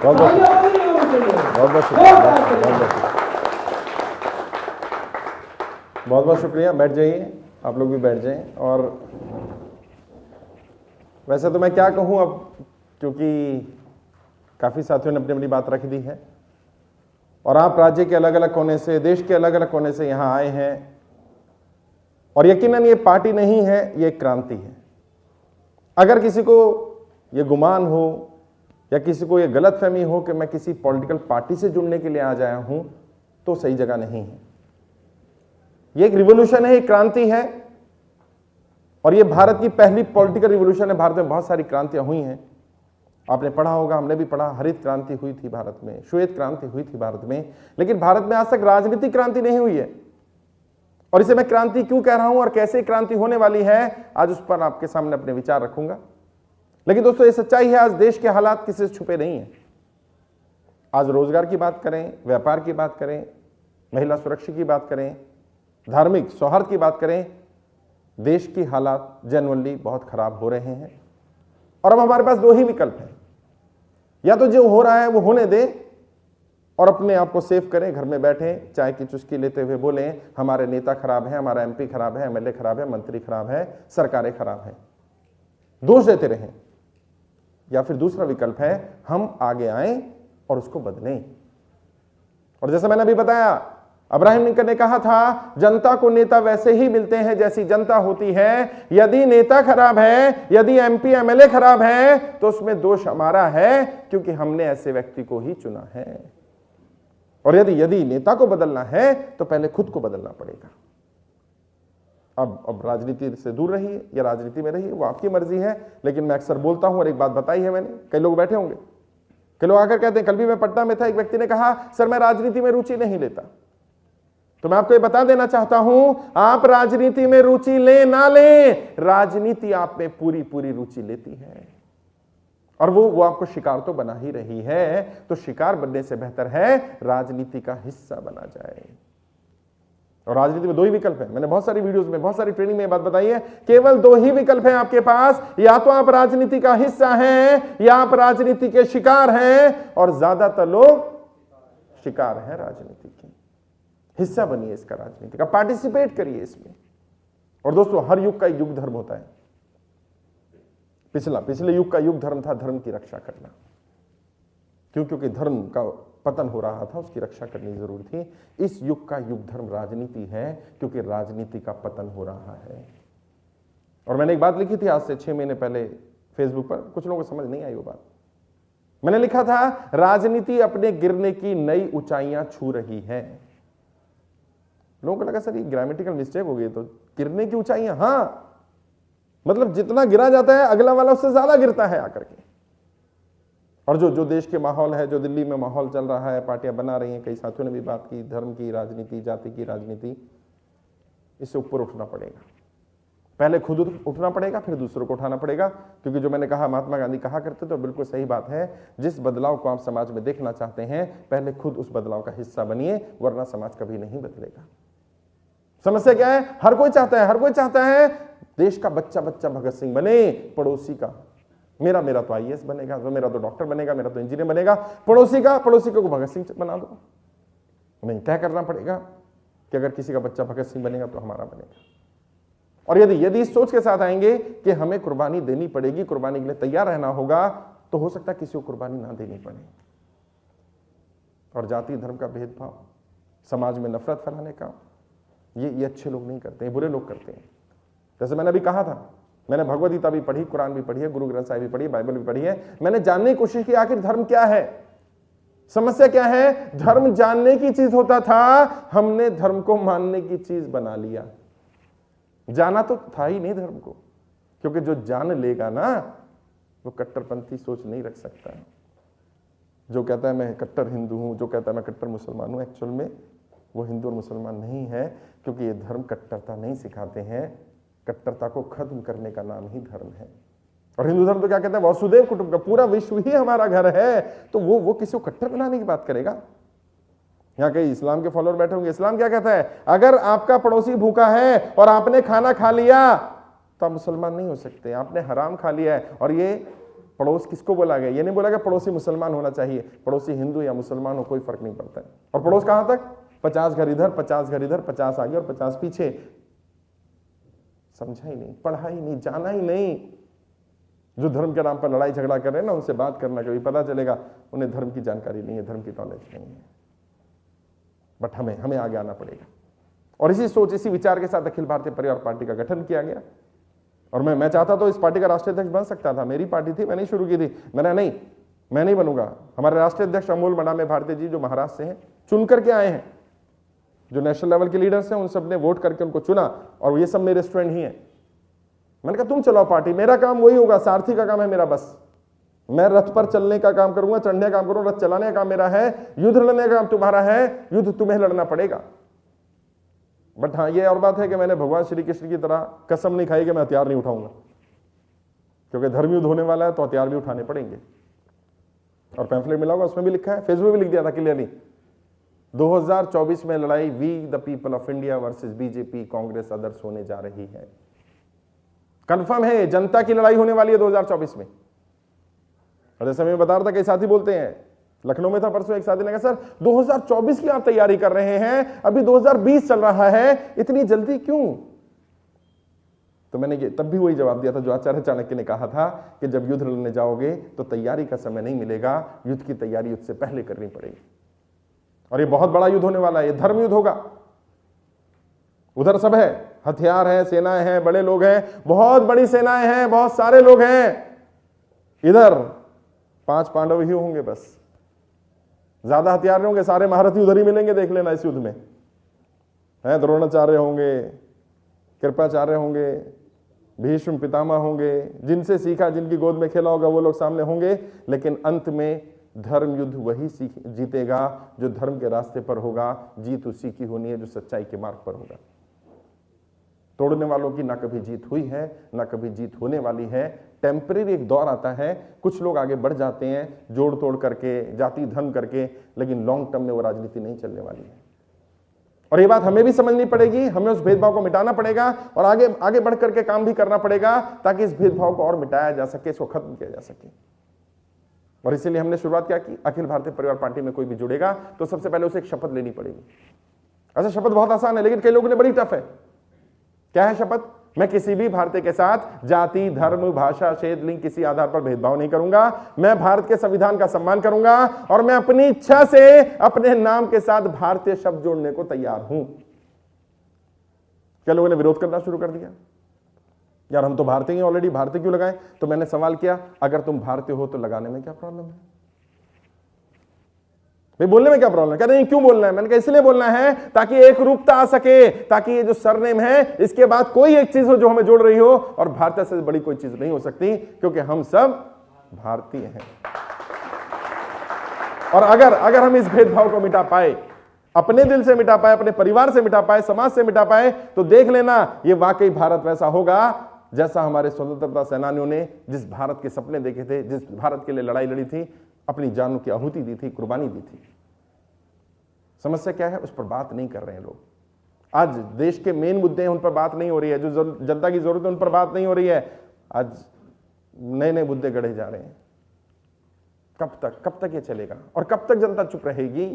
बहुत बहुत शुक्रिया, बहुत बहुत शुक्रिया। बैठ जाइए, आप लोग भी बैठ जाएं। और वैसे तो मैं क्या कहूं अब, क्योंकि काफ़ी साथियों ने अपनी अपनी बात रख दी है और आप राज्य के अलग अलग कोने से, देश के अलग अलग कोने से यहाँ आए हैं। और यकीनन ये पार्टी नहीं है, ये एक क्रांति है। अगर किसी को ये गुमान हो या किसी को ये गलतफहमी हो कि मैं किसी पॉलिटिकल पार्टी से जुड़ने के लिए आ जाया हूं, तो सही जगह नहीं है। ये एक रिवॉल्यूशन है, एक क्रांति है और ये भारत की पहली पॉलिटिकल रिवॉल्यूशन है। भारत में बहुत सारी क्रांतियां हुई हैं, आपने पढ़ा होगा, हमने भी पढ़ा। हरित क्रांति हुई थी भारत में, श्वेत क्रांति हुई थी भारत में, लेकिन भारत में आज तक राजनीतिक क्रांति नहीं हुई है। और इसे मैं क्रांति क्यों कह रहा हूं और कैसे क्रांति होने वाली है, आज उस पर आपके सामने अपने विचार रखूंगा। लेकिन दोस्तों ये सच्चाई है, आज देश के हालात किसी से छुपे नहीं है। आज रोजगार की बात करें, व्यापार की बात करें, महिला सुरक्षा की बात करें, धार्मिक सौहार्द की बात करें, देश की हालात जेन्युइनली बहुत खराब हो रहे हैं। और अब हमारे पास दो ही विकल्प हैं, या तो जो हो रहा है वो होने दें और अपने आप को सेव करें, घर में बैठे चाय की चुस्की लेते हुए बोलें हमारे नेता खराब है, हमारा एमपी खराब है, एमएलए खराब है, मंत्री खराब है, सरकारें खराब है, दोष देते रहें। या फिर दूसरा विकल्प है, हम आगे आएं और उसको बदलें। और जैसा मैंने अभी बताया, अब्राहम लिंकन ने कहा था, जनता को नेता वैसे ही मिलते हैं जैसी जनता होती है। यदि नेता खराब है, यदि एमपी एमएलए खराब है, तो उसमें दोष हमारा है, क्योंकि हमने ऐसे व्यक्ति को ही चुना है। और यदि नेता को बदलना है तो पहले खुद को बदलना पड़ेगा। अब राजनीति से दूर रहिए या राजनीति में रहिए, वो आपकी मर्जी है। लेकिन मैं अक्सर बोलता हूं और एक बात बताई है मैंने, कई लोग बैठे होंगे, कई लोग आकर कहते हैं, कल भी मैं पटना में था, एक व्यक्ति ने कहा सर मैं राजनीति में रुचि नहीं लेता। तो मैं आपको ये बता देना चाहता हूं, आप राजनीति में रुचि लें ना लें, राजनीति आप में पूरी पूरी रुचि लेती है और वो आपको शिकार तो बना ही रही है। तो शिकार बनने से बेहतर है राजनीति का हिस्सा बना जाए। और राजनीति में दो ही विकल्प है, मैंने बहुत सारी वीडियोस में, बहुत सारी ट्रेनिंग में बात बताई है, केवल दो ही विकल्प हैं आपके पास, या तो आप राजनीति का हिस्सा हैं या आप राजनीति के शिकार हैं। और ज्यादातर लोग शिकार हैं राजनीति के। हिस्सा बनिए इसका, राजनीति का, पार्टिसिपेट करिए इसमें। और दोस्तों हर युग का एक युग धर्म होता है। पिछले युग का युग धर्म था धर्म की रक्षा करना, क्योंकि धर्म का पतन हो रहा था, उसकी रक्षा करनी जरूरी थी। इस युग का युग धर्म राजनीति है, क्योंकि राजनीति का पतन हो रहा है। और मैंने एक बात लिखी थी आज से 6 महीने पहले फेसबुक पर, कुछ लोगों को समझ नहीं आई वो बात। मैंने लिखा था, राजनीति अपने गिरने की नई ऊंचाइयां छू रही है। लोगों को लगा सर ये ग्रामेटिकल मिस्टेक हो गई, तो गिरने की ऊंचाइयां, हाँ मतलब जितना गिरा जाता है अगला वाला उससे ज्यादा गिरता है आकर के। और जो देश के माहौल है, जो दिल्ली में माहौल चल रहा है, पार्टियां बना रही हैं, कई साथियों ने भी बात की, धर्म की राजनीति, जाति की राजनीति, इससे ऊपर उठना पड़ेगा। पहले खुद उठना पड़ेगा, फिर दूसरों को उठाना पड़ेगा। क्योंकि जो मैंने कहा, महात्मा गांधी कहा करते तो बिल्कुल सही बात है, जिस बदलाव को आप समाज में देखना चाहते हैं, पहले खुद उस बदलाव का हिस्सा बनिए, वरना समाज कभी नहीं बदलेगा। समस्या क्या है, हर कोई चाहता है देश का बच्चा भगत सिंह बने, पड़ोसी का मेरा तो आईएएस बनेगा, तो मेरा तो डॉक्टर बनेगा, मेरा तो इंजीनियर बनेगा, पड़ोसी को भगत सिंह बना दो। नहीं, तय करना पड़ेगा कि अगर किसी का बच्चा भगत सिंह बनेगा तो हमारा बनेगा। और यदि इस सोच के साथ आएंगे कि हमें कुर्बानी देनी पड़ेगी, कुर्बानी के लिए तैयार रहना होगा, तो हो सकता है किसी को कुर्बानी ना देनी पड़े। और जाति धर्म का भेदभाव, समाज में नफरत फैलाने का, ये अच्छे लोग नहीं करते, बुरे लोग करते हैं। जैसे मैंने अभी कहा था, मैंने भगवद गीता भी पढ़ी, कुरान भी पढ़ी है, गुरु ग्रंथ साहिब भी पढ़ी है, बाइबल भी पढ़ी है। मैंने जानने की कोशिश की आखिर धर्म क्या है, समस्या क्या है। धर्म जानने की चीज होता था, हमने धर्म को मानने की चीज बना लिया। जाना तो था ही नहीं धर्म को, क्योंकि जो जान लेगा ना वो कट्टरपंथी सोच नहीं रख सकता। जो कहता है मैं कट्टर हिंदू हूं, जो कहता है मैं कट्टर मुसलमान हूं, एक्चुअल में वो हिंदू और मुसलमान नहीं है, क्योंकि ये धर्म कट्टरता नहीं सिखाते हैं। कट्टरता को खत्म करने का नाम ही धर्म है। और हिंदू धर्म तो क्या कहता है, वसुदेव कुटुंब का, पूरा विश्व ही हमारा घर है। तो वो किसी को कट्टर बनाने की बात करेगा। यहां कई इस्लाम के फॉलोअर बैठे होंगे, इस्लाम क्या कहता है, अगर आपका पड़ोसी भूखा है और आपने खाना खा लिया तो आप मुसलमान नहीं हो सकते, आपने हराम खा लिया है। और ये पड़ोस किसको बोला गया? ये नहीं बोला गया पड़ोसी मुसलमान होना चाहिए, पड़ोसी हिंदू या मुसलमान हो कोई फर्क नहीं पड़ता है। और पड़ोस कहां तक? 50 घर इधर, 50 घर इधर, 50 आगे और 50 पीछे। समझा ही नहीं, पढ़ा ही नहीं, जाना ही नहीं। जो धर्म के नाम पर लड़ाई झगड़ा कर रहे हैं ना, उनसे बात करना, कभी पता चलेगा उन्हें धर्म की जानकारी नहीं है, धर्म की नॉलेज नहीं है। बट हमें आगे आना पड़ेगा। और इसी सोच, इसी विचार के साथ अखिल भारतीय परिवार पार्टी का गठन किया गया। और मैं चाहता तो इस पार्टी का राष्ट्रीय अध्यक्ष बन सकता था, मेरी पार्टी थी, मैंने शुरू की थी। मैंने नहीं, मैं नहीं बनूंगा। हमारे राष्ट्रीय अध्यक्ष अमोल मडामे भारती जी, जो महाराष्ट्र से हैं, चुन करके आए हैं, जो नेशनल लेवल के लीडर्स हैं, उन सब ने वोट करके उनको चुना, और ये सब मेरे स्टूडेंट ही हैं। मैंने कहा तुम चलाओ पार्टी, मेरा काम वही होगा, सारथी का काम है मेरा, बस मैं रथ पर चलने का काम करूंगा, चढ़ने का काम करूंगा, रथ चलाने का काम मेरा है, युद्ध लड़ने का काम तुम्हारा है, युद्ध तुम्हें लड़ना पड़ेगा। बट हाँ, ये और बात है कि मैंने भगवान श्री कृष्ण की तरह कसम नहीं खाई कि मैं हथियार नहीं उठाऊंगा, क्योंकि धर्म युद्ध होने वाला है तो हथियार भी उठाने पड़ेंगे। और पैम्फलेट मिला होगा, उसमें भी लिखा है, फेसबुक भी लिख दिया था क्लियरली, 2024 में लड़ाई we the people of India versus BJP Congress others होने जा रही है। कंफर्म है, जनता की लड़ाई होने वाली है 2024 में। और जैसे मैं बता रहा था, कई साथी बोलते हैं, लखनऊ में था परसों, एक साथी ने कहा सर 2024 की आप तैयारी कर रहे हैं, अभी 2020 चल रहा है, इतनी जल्दी क्यों? तो मैंने तब भी वही जवाब दिया था जो आचार्य चाणक्य ने कहा था कि जब युद्ध लड़ने जाओगे तो तैयारी का समय नहीं मिलेगा, युद्ध की तैयारी युद्ध से पहले करनी पड़ेगी। और ये बहुत बड़ा युद्ध होने वाला है, ये धर्म युद्ध होगा। उधर सब है, हथियार है, सेनाएं हैं, बड़े लोग हैं, बहुत बड़ी सेनाएं हैं, बहुत सारे लोग हैं। इधर 5 पांडव ही होंगे, बस ज्यादा हथियार नहीं होंगे, सारे महारथी उधर ही मिलेंगे, देख लेना इस युद्ध में। है द्रोणाचार्य होंगे, कृपाचार्य होंगे, भीष्म पितामह होंगे, जिनसे सीखा, जिनकी गोद में खेला होगा वो लोग सामने होंगे। लेकिन अंत में धर्म युद्ध वही जीतेगा जो धर्म के रास्ते पर होगा। जीत उसी की होनी है जो सच्चाई के मार्ग पर होगा। तोड़ने वालों की ना कभी जीत हुई है, ना कभी जीत होने वाली है। टेम्परेरी एक दौर आता है, कुछ लोग आगे बढ़ जाते हैं जोड़ तोड़ करके, जाति धर्म करके, लेकिन लॉन्ग टर्म में वो राजनीति नहीं चलने वाली है। और ये बात हमें भी समझनी पड़ेगी, हमें उस भेदभाव को मिटाना पड़ेगा और आगे बढ़ करके काम भी करना पड़ेगा ताकि इस भेदभाव को और मिटाया जा सके, इसको खत्म किया जा सके। और इसीलिए हमने शुरुआत क्या की, अखिल भारतीय परिवार पार्टी में कोई भी जुड़ेगा तो सबसे पहले उसे एक शपथ लेनी पड़ेगी। अच्छा, शपथ बहुत आसान है, लेकिन कई लोगों ने बड़ी टफ है। क्या है शपथ? मैं किसी भी भारतीय के साथ जाति, धर्म, भाषा, क्षेत्र, लिंग किसी आधार पर भेदभाव नहीं करूंगा। मैं भारत के संविधान का सम्मान करूंगा और मैं अपनी इच्छा से अपने नाम के साथ भारतीय शब्द जोड़ने को तैयार हूं। क्या लोगों ने विरोध करना शुरू कर दिया, यार हम तो भारतीय हैं ऑलरेडी, भारतीय क्यों लगाएं? तो मैंने सवाल किया, अगर तुम भारतीय हो तो लगाने में क्या प्रॉब्लम है भाई? बोलने में क्या प्रॉब्लम है? कहते हैं क्यों बोलना है? मैंने कहा इसलिए बोलना है ताकि एक रूपता आ सके, ताकि ये जो सरनेम है इसके बाद कोई एक चीज हो जो हमें जोड़ रही हो, और भारतीय से बड़ी कोई चीज नहीं हो सकती, क्योंकि हम सब भारतीय हैं। और अगर हम इस भेदभाव को मिटा पाए, अपने दिल से मिटा पाए, अपने परिवार से मिटा पाए, समाज से मिटा पाए, तो देख लेना ये वाकई भारत वैसा होगा जैसा हमारे स्वतंत्रता सेनानियों ने जिस भारत के सपने देखे थे, जिस भारत के लिए लड़ाई लड़ी थी, अपनी जानों की आहुति दी थी, कुर्बानी दी थी। समस्या क्या है? उस पर बात नहीं कर रहे हैं लोग। आज देश के मेन मुद्दे हैं, उन पर बात नहीं हो रही है। जो जनता की जरूरत है उन पर बात नहीं हो रही है। आज नए नए मुद्दे गढ़े जा रहे हैं। कब तक ये चलेगा? और कब तक जनता चुप रहेगी?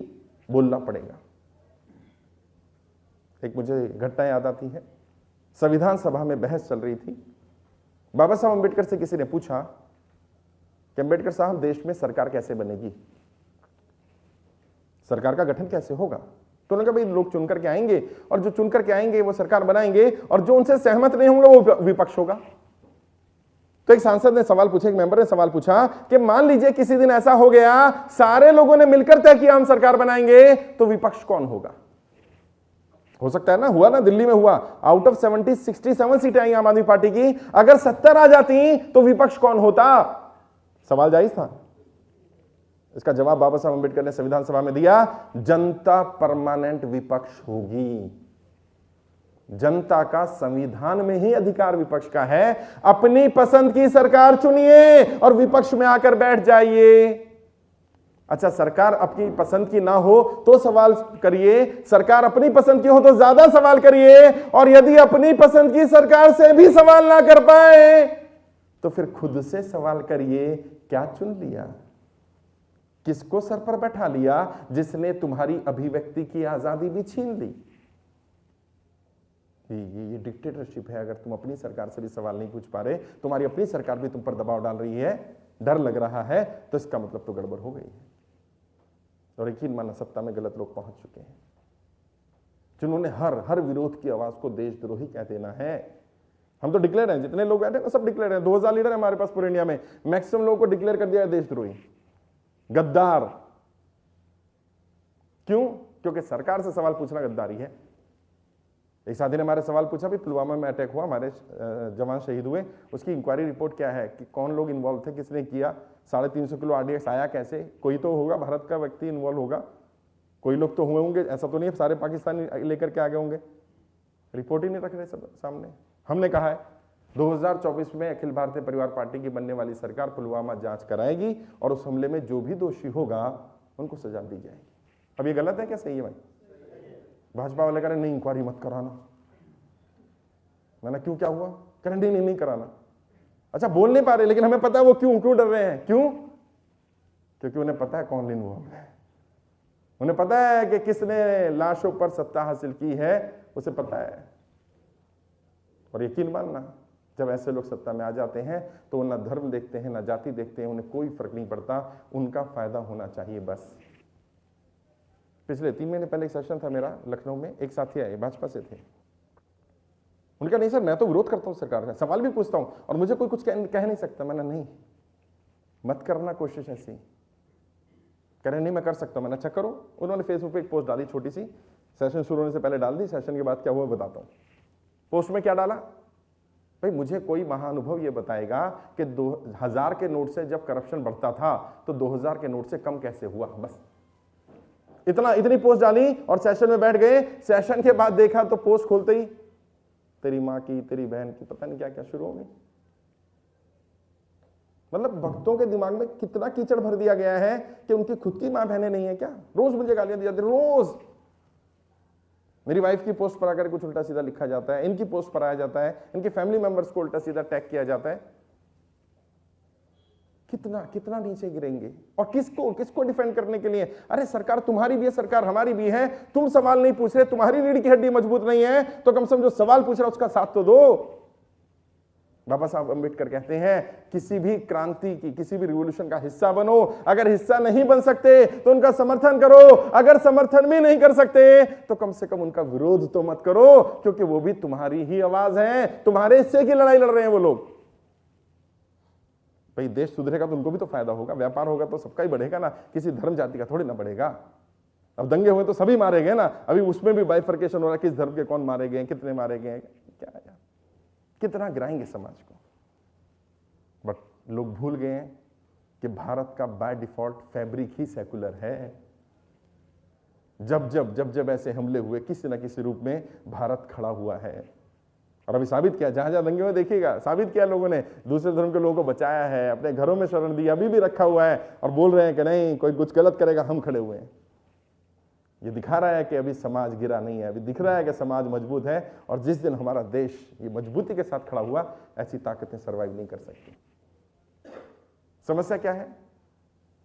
बोलना पड़ेगा। एक मुझे घटना याद आती है, संविधान सभा में बहस चल रही थी। बाबा साहब अम्बेडकर से किसी ने पूछा कि अम्बेडकर साहब, देश में सरकार कैसे बनेगी, सरकार का गठन कैसे होगा? तो उन्होंने कहा भाई लोग चुन करके आएंगे और जो चुन करके आएंगे वो सरकार बनाएंगे, और जो उनसे सहमत नहीं होंगे वो विपक्ष होगा। तो एक सांसद ने सवाल पूछा, एक मेंबर ने सवाल पूछा कि मान लीजिए किसी दिन ऐसा हो गया, सारे लोगों ने मिलकर तय किया हम सरकार बनाएंगे, तो विपक्ष कौन होगा? हो सकता है ना, हुआ ना, दिल्ली में हुआ, आउट ऑफ 67 सीटें आई आम आदमी पार्टी की, अगर 70 आ जाती तो विपक्ष कौन होता? सवाल जायज था। इसका जवाब बाबा साहब अम्बेडकर ने संविधान सभा में दिया, जनता परमानेंट विपक्ष होगी। जनता का संविधान में ही अधिकार विपक्ष का है। अपनी पसंद की सरकार चुनिए और विपक्ष में आकर बैठ जाइए। अच्छा, सरकार अपनी पसंद की ना हो तो सवाल करिए, सरकार अपनी पसंद की हो तो ज्यादा सवाल करिए, और यदि अपनी पसंद की सरकार से भी सवाल ना कर पाए तो फिर खुद से सवाल करिए, क्या चुन लिया? किसको सर पर बैठा लिया जिसने तुम्हारी अभिव्यक्ति की आजादी भी छीन ली? ये डिक्टेटरशिप है। अगर तुम अपनी सरकार से भी सवाल नहीं पूछ पा रहे, तुम्हारी अपनी सरकार भी तुम पर दबाव डाल रही है, डर लग रहा है, तो इसका मतलब तो गड़बड़ हो गई है। और यकीन माना सत्ता में गलत लोग पहुंच चुके हैं जिन्होंने हर विरोध की आवाज को देशद्रोही कह देना है। हम तो डिक्लेयर हैं, जितने लोग बैठे ना सब डिक्लेयर हैं। 2000 लीडर है हमारे पास पूरे इंडिया में, मैक्सिमम लोगों को डिक्लेयर कर दिया है देशद्रोही, गद्दार। क्यों? क्योंकि सरकार से सवाल पूछना गद्दारी है। एक साथी ने हमारे सवाल पूछा, भी पुलवामा में अटैक हुआ, हमारे जवान शहीद हुए, उसकी इंक्वायरी रिपोर्ट क्या है कि कौन लोग इन्वॉल्व थे, किसने किया, 350 किलो RDX आया कैसे? कोई तो होगा, भारत का व्यक्ति इन्वॉल्व होगा, कोई लोग तो हुए होंगे, ऐसा तो नहीं है सारे पाकिस्तानी लेकर के आ गए होंगे। रिपोर्ट ही नहीं रख रहे सब सामने। हमने कहा है 2024 में अखिल भारतीय परिवार पार्टी की बनने वाली सरकार पुलवामा जांच कराएगी और उस हमले में जो भी दोषी होगा उनको सजा दी जाएगी। अब ये गलत है क्या सही है भाई? भाजपा वाले कह रहे नहीं इंक्वायरी मत कराना। मैंने क्यों, क्या हुआ? कह रहे नहीं कराना। अच्छा बोल नहीं पा रहे, लेकिन हमें पता है वो क्यों डर रहे हैं। क्यों? क्योंकि उन्हें पता है कौन इन्वॉल्व है, उन्हें पता है कि किसने लाशों पर सत्ता हासिल की है, उसे पता है। और यकीन मानना, जब ऐसे लोग सत्ता में आ जाते हैं तो ना धर्म देखते हैं ना जाति देखते हैं, उन्हें कोई फर्क नहीं पड़ता, उनका फायदा होना चाहिए बस। पिछले 3 महीने पहले एक सेशन था मेरा लखनऊ में, एक साथी आए भाजपा से थे। उनका नहीं सर मैं तो विरोध करता हूं सरकार का, सवाल भी पूछता हूं और मुझे कोई कुछ कह नहीं सकता। मैंने नहीं, मत करना कोशिश ऐसी। कह रहे नहीं मैं कर सकता हूं। मैंने अच्छा करो। उन्होंने फेसबुक पे एक पोस्ट डाली छोटी सी, सेशन शुरू होने से पहले डाल दी, सेशन के बाद क्या हुआ बताता हूं। पोस्ट में क्या डाला? भाई मुझे कोई महाअनुभव ये बताएगा कि 2000 के नोट से जब करप्शन बढ़ता था तो 2000 के नोट से कम कैसे हुआ? बस इतनी पोस्ट डाली और सेशन में बैठ गए। सेशन के बाद देखा तो पोस्ट खोलते ही तेरी मां की, तेरी बहन की, पता नहीं क्या क्या शुरू हो गई। मतलब भक्तों के दिमाग में कितना कीचड़ भर दिया गया है कि उनकी खुद की मां बहनें नहीं है क्या? रोज मुझे गालियां दी जाती, रोज। मेरी वाइफ की पोस्ट पर आकर कुछ उल्टा सीधा लिखा जाता है, इनकी पोस्ट पर आया जाता है, इनके फैमिली मेंबर्स को उल्टा सीधा टैग किया जाता है। कितना नीचे गिरेंगे? और किसको डिफेंड करने के लिए? अरे सरकार तुम्हारी भी है, सरकार हमारी भी है। तुम सवाल नहीं पूछ रहे, तुम्हारी रीढ़ की हड्डी मजबूत नहीं है, तो कम से कम जो सवाल पूछ रहा है उसका साथ तो दो। बाबा साहब अंबेडकर कहते हैं किसी भी क्रांति की, किसी भी रिवॉल्यूशन का हिस्सा बनो। अगर हिस्सा नहीं बन सकते तो उनका समर्थन करो, अगर समर्थन भी नहीं कर सकते तो कम से कम उनका विरोध तो मत करो, क्योंकि वो भी तुम्हारी ही आवाज है, तुम्हारे हिस्से की लड़ाई लड़ रहे हैं वो लोग। भाई देश सुधरेगा तो उनको भी तो फायदा होगा, व्यापार होगा तो सबका ही बढ़ेगा ना, किसी धर्म जाति का थोड़ी ना बढ़ेगा। अब दंगे हुए तो सभी मारे गए ना, अभी उसमें भी बाइफर्केशन हो रहा है, किस धर्म के कौन मारे गए, कितने मारे गए, क्या यार, कितना गिराएंगे समाज को। बट लोग भूल गए हैं कि भारत का by default fabric he secular है। जब ऐसे हमले हुए किसी ना किसी रूप में भारत खड़ा हुआ है। और अभी साबित किया, जहां दंगे में देखिएगा, साबित किया लोगों ने, दूसरे धर्म के लोगों को बचाया है, अपने घरों में शरण दी, अभी भी रखा हुआ है और बोल रहे हैं कि नहीं कोई कुछ गलत करेगा हम खड़े हुए हैं। ये दिखा रहा है कि अभी समाज गिरा नहीं है, अभी दिख रहा है कि समाज मजबूत है। और जिस दिन हमारा देश ये मजबूती के साथ खड़ा हुआ, ऐसी ताकतें सर्वाइव नहीं कर सकती। समस्या क्या है?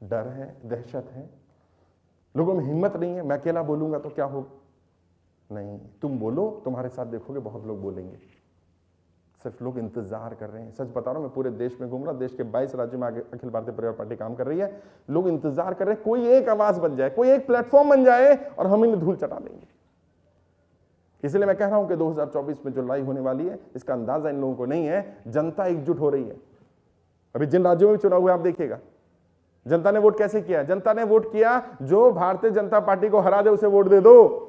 डर है, दहशत है, लोगों में हिम्मत नहीं है। मैं अकेला बोलूंगा तो क्या होगा? नहीं, तुम बोलो, तुम्हारे साथ देखोगे बहुत लोग बोलेंगे। सिर्फ लोग इंतजार कर रहे हैं। सच बता रहा हूं, मैं पूरे देश में घूम रहा, देश के 22 राज्यों में अखिल भारतीय परिवार पार्टी काम कर रही है। लोग इंतजार कर रहे हैं कोई एक आवाज बन जाए, कोई एक प्लेटफॉर्म बन जाए और हम इन्हें धूल चटा देंगे। इसलिए मैं कह रहा हूं कि 2024 में जो लड़ाई होने वाली है, इसका अंदाजा इन लोगों को नहीं है। जनता एकजुट हो रही है। अभी जिन राज्यों में चुनाव हुए आप देखिएगा, जनता ने वोट कैसे किया। जनता ने वोट किया, जो भारतीय जनता पार्टी को हरा दे उसे वोट दे दो।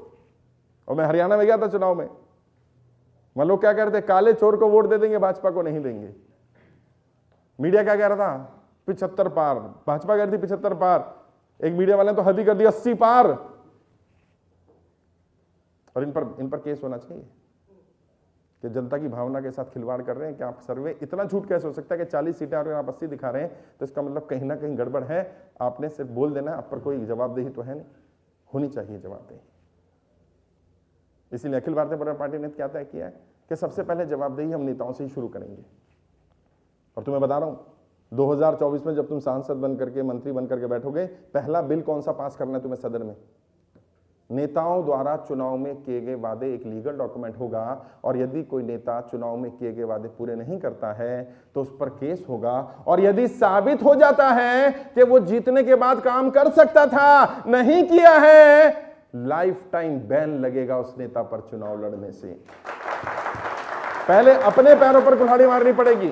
और मैं हरियाणा में गया था चुनाव में, मान लो क्या कह रहे थे, काले चोर को वोट दे देंगे, भाजपा को नहीं देंगे। मीडिया क्या कह रहा था? 75 पार, भाजपा कह रही थी 75 पार, एक मीडिया वाले ने तो हद ही कर दी 80 पार। और इन पर केस होना चाहिए कि जनता की भावना के साथ खिलवाड़ कर रहे हैं। कि आप सर्वे, इतना झूठ कैसे हो सकता है कि 40 सीटें और आप 80 दिखा रहे हैं, तो इसका मतलब कहीं ना कहीं गड़बड़ है। आपने सिर्फ बोल देना, आप पर कोई जवाबदेही तो है नहीं, होनी चाहिए जवाबदेही। इसीलिए अखिल भारतीय परिवार पार्टी ने क्या तय किया है कि सबसे पहले जवाबदेही हम नेताओं से ही शुरू करेंगे। और तुम्हें बता रहा हूं 2024 में जब तुम सांसद बन करके, मंत्री बन करके बैठोगे, पहला बिल कौन सा पास करना है तुम्हें सदन में? नेताओं द्वारा चुनाव में किए गए वादे एक लीगल डॉक्यूमेंट होगा, और यदि कोई नेता चुनाव में किए गए वादे पूरे नहीं करता है तो उस पर केस होगा, और यदि साबित हो जाता है कि वो जीतने के बाद काम कर सकता था, नहीं किया है, लाइफ टाइम बैन लगेगा उस नेता पर चुनाव लड़ने से। पहले अपने पैरों पर कुल्हाड़ी मारनी पड़ेगी,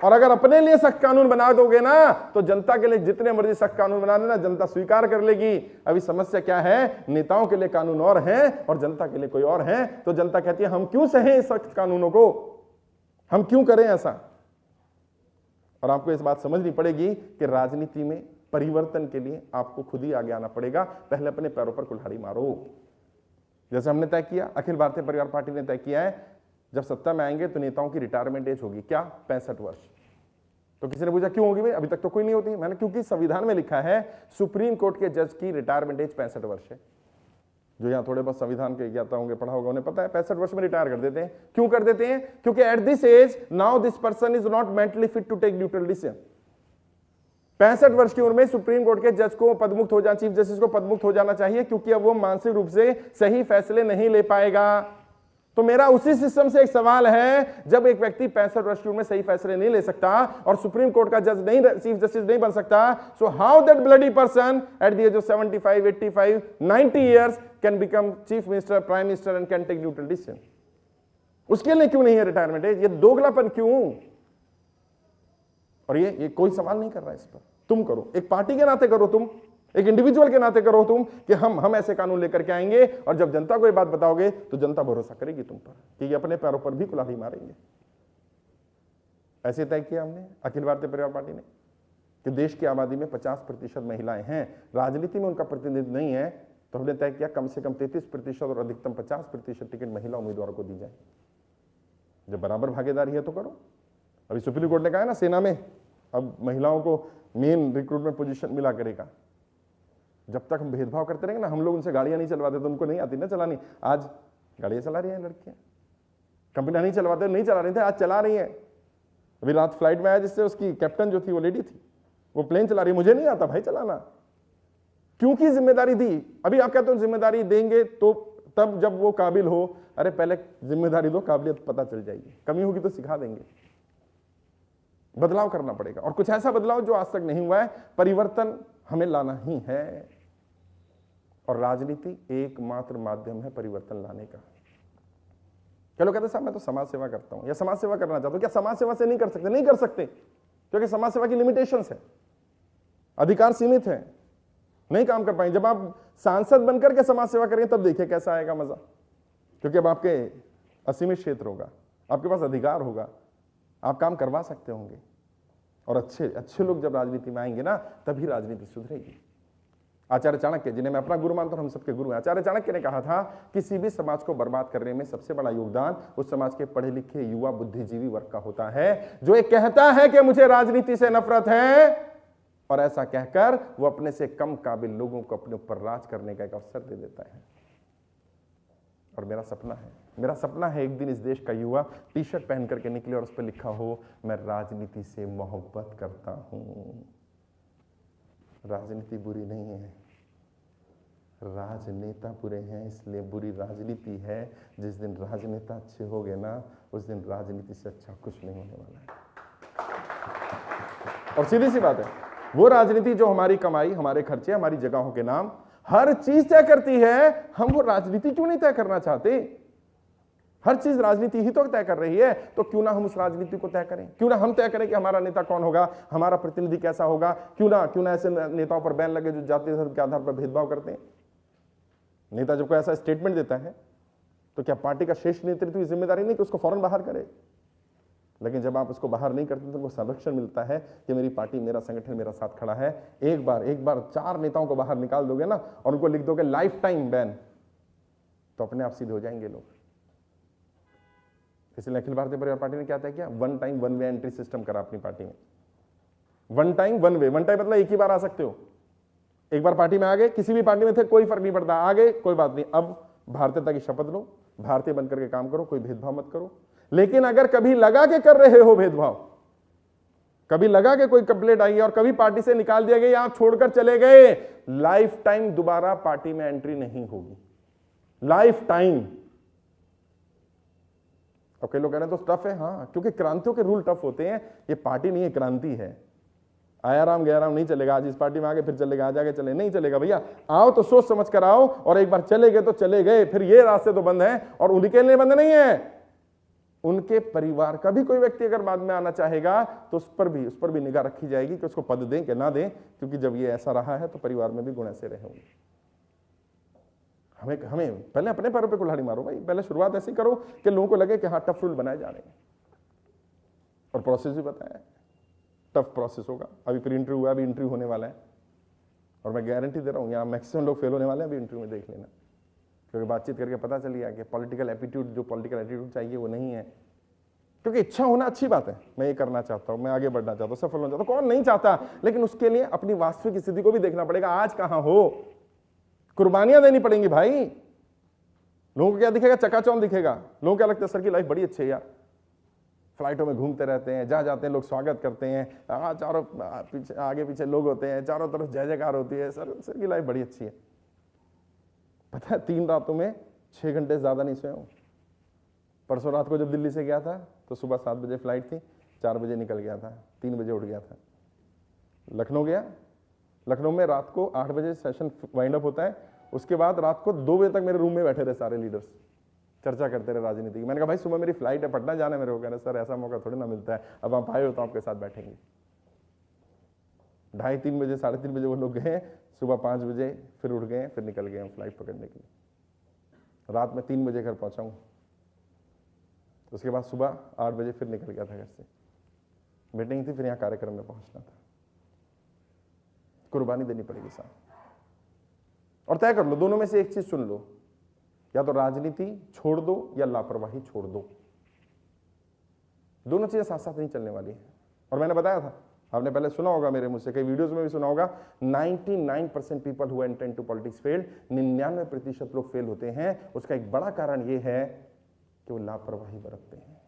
और अगर अपने लिए सख्त कानून बना दोगे ना तो जनता के लिए जितने मर्जी सख्त कानून बना देना, जनता स्वीकार कर लेगी। अभी समस्या क्या है, नेताओं के लिए कानून और हैं और जनता के लिए कोई और है, तो जनता कहती है हम क्यों सहें इस सख्त कानूनों को, हम क्यों करें ऐसा। और आपको इस बात समझनी पड़ेगी कि राजनीति में परिवर्तन के लिए आपको खुद ही आगे आना पड़ेगा। पहले अपने पैरों पर कुल्हाड़ी मारो, जैसे हमने तय किया, अखिल भारतीय परिवार पार्टी ने तय किया है जब सत्ता में आएंगे तो नेताओं की रिटायरमेंट एज होगी क्या, 65 वर्ष। तो किसी ने पूछा क्यों होगी भाई, अभी तक तो कोई नहीं होती। मैंने क्योंकि संविधान में लिखा है सुप्रीम कोर्ट के जज की रिटायरमेंट एज 65 वर्ष है। जो यहाँ थोड़े बहुत संविधान के ज्ञाता होंगे, पढ़ा होगा, उन्हें पता है 65 वर्ष में रिटायर कर देते हैं। क्यों कर देते हैं? क्योंकि at this age now this person is not mentally fit to take duty decision. 65 वर्ष की उम्र में सुप्रीम कोर्ट के जज को पदमुक्त हो जाना, चीफ जस्टिस को पदमुक्त हो जाना चाहिए, क्योंकि अब वो मानसिक रूप से सही फैसले नहीं ले पाएगा। तो मेरा उसी सिस्टम से एक सवाल है, जब एक व्यक्ति 65 वर्ष की उम्र में सही फैसले नहीं ले सकता और सुप्रीम कोर्ट का जज नहीं, चीफ जस्टिस नहीं बन सकता, so how that bloody person at the age of 75, 85, 90 years can become chief minister, prime minister and can take duty decision? उसके लिए क्यों नहीं है रिटायरमेंट एज? ये दोगलापन क्यों? और ये कोई सवाल नहीं कर रहा इस पर। तुम करो, एक पार्टी के नाते करो, तुम एक इंडिविजुअल के नाते करो तुम कि हम ऐसे कानून लेकर के आएंगे, और जब जनता को ये बात बताओगे तो जनता भरोसा करेगी तुम पर कि ये अपने पैरों पर भी कुल्हाड़ी मारेंगे। ऐसे तय किया हमने अखिल भारतीय परिवार पार्टी ने कि देश की आबादी में 50% महिलाएं हैं, राजनीति में उनका प्रतिनिधित्व नहीं है, तो हमने तय किया कम से कम 33% और अधिकतम 50% टिकट महिला उम्मीदवारों को दी जाए। जब बराबर भागीदारी है तो करो। अभी सुप्रीम कोर्ट ने कहा है ना, सेना में अब महिलाओं को मेन रिक्रूटमेंट पोजीशन मिला करेगा। जब तक हम भेदभाव करते रहेंगे ना, हम लोग उनसे गाड़ियां नहीं चलवाते तो उनको नहीं आती ना चलानी, आज गाड़ियां चला रही हैं लड़कियां, कंपनियां नहीं चलवाते, नहीं चला रही थे, आज चला रही हैं। अभी रात फ्लाइट में आया जिससे उसकी कैप्टन जो थी वो लेडी थी, वो प्लेन चला रही है। मुझे नहीं आता भाई चलाना, क्योंकि जिम्मेदारी दी। अभी आप कहते हो जिम्मेदारी देंगे तो तब जब वो काबिल हो, अरे पहले जिम्मेदारी दो, काबिलियत पता चल जाएगी, कमी होगी तो सिखा देंगे। बदलाव करना पड़ेगा, और कुछ ऐसा बदलाव जो आज तक नहीं हुआ है। परिवर्तन हमें लाना ही है, और राजनीति एकमात्र माध्यम है परिवर्तन लाने का। क्या लोग कहते हैं साहब मैं तो समाज सेवा करता हूं या समाज सेवा करना चाहता हूं, क्या समाज सेवा से नहीं कर सकते? नहीं कर सकते, क्योंकि समाज सेवा की लिमिटेशंस है, अधिकार सीमित है, नहीं काम कर पाएंगे। जब आप सांसद बनकर के समाज सेवा करेंगे तब देखिए कैसा आएगा मजा, क्योंकि अब आपके असीमित क्षेत्र होगा, आपके पास अधिकार होगा, आप काम करवा सकते होंगे। और अच्छे लोग जब राजनीति में आएंगे ना, तभी राजनीति सुधरेगी। आचार्य चाणक्य, जिन्हें मैं अपना गुरु मानता हूं, हम सबके गुरु हैं, आचार्य चाणक्य ने कहा था किसी भी समाज को बर्बाद करने में सबसे बड़ा योगदान उस समाज के पढ़े लिखे युवा बुद्धिजीवी वर्ग का होता है, जो एक कहता है कि मुझे राजनीति से नफरत है, और ऐसा कहकर वो अपने से कम काबिल लोगों को अपने ऊपर राज करने का एक अवसर दे देता है। और मेरा सपना है एक दिन इस देश का युवा टी शर्ट पहन करके निकले और उस पर लिखा हो मैं राजनीति से मोहब्बत करता हूं। राजनीति बुरी नहीं है, राजनेता बुरे हैं, इसलिए बुरी राजनीति है। जिस दिन राजनेता अच्छे हो गए ना, उस दिन राजनीति से अच्छा कुछ नहीं होने वाला है। और सीधी सी बात है, वो राजनीति जो हमारी कमाई, हमारे खर्चे, हमारी जगहों के नाम, हर चीज तय करती है, हम वो राजनीति क्यों नहीं तय करना चाहते? हर चीज राजनीति ही तो तय कर रही है, तो क्यों ना हम उस राजनीति को तय करें? क्यों ना हम तय करें कि हमारा नेता कौन होगा, हमारा प्रतिनिधि कैसा होगा? क्यों ना ऐसे नेताओं पर बैन लगे जो जाति धर्म के आधार पर भेदभाव करते हैं? नेता जब कोई ऐसा स्टेटमेंट देता है तो क्या पार्टी का शीर्ष नेतृत्व की जिम्मेदारी नहीं कि उसको फौरन बाहर करे? लेकिन जब आप उसको बाहर नहीं करते तो उनको संरक्षण मिलता है कि मेरी पार्टी, मेरा संगठन मेरा साथ खड़ा है। एक बार 4 नेताओं को बाहर निकाल दोगे ना और उनको लिख दोगे लाइफ टाइम बैन, तो अपने आप सीधे हो जाएंगे लोग। इसलिए अखिल भारतीय परिवार पार्टी ने क्या तय किया? 1 टाइम 1 वे एंट्री सिस्टम करा अपनी पार्टी में। 1 टाइम 1 वे, 1 टाइम मतलब एक ही बार आ सकते हो। एक बार पार्टी में आ गए, किसी भी पार्टी में थे कोई फर्क नहीं पड़ता, आ गए कोई बात नहीं। अब भारतीयता की शपथ लो, भारतीय बनकर के काम करो, कोई भेदभाव मत करो। लेकिन अगर कभी लगा के कर रहे हो भेदभाव, कभी लगा कि कोई कंप्लेंट आई है और कभी पार्टी से निकाल दिया गया, आप छोड़कर चले गए, लाइफ टाइम दोबारा पार्टी में एंट्री नहीं होगी, लाइफ टाइम। और कई लोग कह रहे हैं तो टफ है, हाँ, क्योंकि क्रांतियों के रूल टफ होते हैं, ये पार्टी नहीं है, क्रांति है। आया राम गया राम नहीं चलेगा, आज इस पार्टी में आगे फिर चलेगा, आज आगे चले नहीं चलेगा भैया। आओ तो सोच समझ कर आओ, और एक बार चले गए तो चले गए, फिर ये रास्ते तो बंद हैं, और उनके लिए बंद नहीं है, उनके परिवार का भी कोई व्यक्ति अगर बाद में आना चाहेगा तो उस पर भी निगाह रखी जाएगी कि उसको पद दें कि ना दें, क्योंकि जब ये ऐसा रहा है तो परिवार में भी गुण ऐसे रहे होंगे। हमें पहले अपने पैरों पे कुल्हाड़ी मारो भाई, पहले शुरुआत ऐसी करो कि लोगों को लगे कि हाँ टफ रूल बनाए जा रहे हैं, और प्रोसेस भी बताया है, टफ प्रोसेस होगा। अभी प्री इंटरव्यू हुआ, अभी इंटरव्यू होने वाला है, और मैं गारंटी दे रहा हूँ यहाँ मैक्सिमम लोग फेल होने वाले हैं अभी इंटरव्यू में, देख लेना, क्योंकि बातचीत करके पता चल गया कि पॉलिटिकल एप्टीट्यूड, जो पॉलिटिकल एटीट्यूड चाहिए वो नहीं है। क्योंकि इच्छा होना अच्छी बात है, मैं ये करना चाहता हूँ, मैं आगे बढ़ना चाहता हूँ, सफल होना चाहता हूँ, कौन नहीं चाहता, लेकिन उसके लिए अपनी वास्तविक स्थिति को भी देखना पड़ेगा, आज कहाँ हो, कुर्बानियां देनी पड़ेंगी भाई। लोगों को क्या दिखेगा, चकाचौंध दिखेगा, लोगों को क्या लगता है सर की लाइफ बड़ी अच्छी है यार, फ्लाइटों में घूमते रहते हैं, जहाँ जाते हैं लोग स्वागत करते हैं, चारों पीछे आगे पीछे लोग होते हैं, चारों तरफ जय जयकार होती है, सर की लाइफ बड़ी अच्छी है। पता है 3 रातों में 6 घंटे ज्यादा नहीं सोया हूं। परसों रात को जब दिल्ली से गया था तो सुबह 7 बजे फ्लाइट थी, 4 बजे निकल गया था, 3 बजे उठ गया था। लखनऊ गया, लखनऊ में रात को 8 बजे सेशन वाइंड अप होता है, उसके बाद रात को 2 बजे तक मेरे रूम में बैठे रहे सारे लीडर्स, चर्चा करते रहे राजनीति की। मैंने कहा भाई सुबह मेरी फ्लाइट है, पटना जाना है मेरे को। कह रहे सर ऐसा मौका थोड़ी ना मिलता है, अब आप आए हो तो आपके साथ बैठेंगे। 2:30-3 बजे 3:30 बजे वो लोग गए, सुबह 5 बजे फिर उठ गए, फिर निकल गए हम फ्लाइट पकड़ने के लिए। रात में 3 बजे घर पहुंचा हूँ, उसके बाद सुबह 8 बजे फिर निकल गया था घर से, मीटिंग थी, फिर यहाँ कार्यक्रम में पहुंचना था। कुर्बानी देनी पड़ेगी साहब, और तय कर लो, दोनों में से एक चीज चुन लो, या तो राजनीति छोड़ दो या लापरवाही छोड़ दो। दोनों चीजें साथ साथ नहीं चलने वाली है। और मैंने बताया था, आपने पहले सुना होगा मेरे मुझसे, कई वीडियोस में भी सुना होगा, 99% people who enter into politics failed, 99% लोग फेल होते हैं। उसका एक बड़ा कारण यह है कि वो लापरवाही बरतते हैं।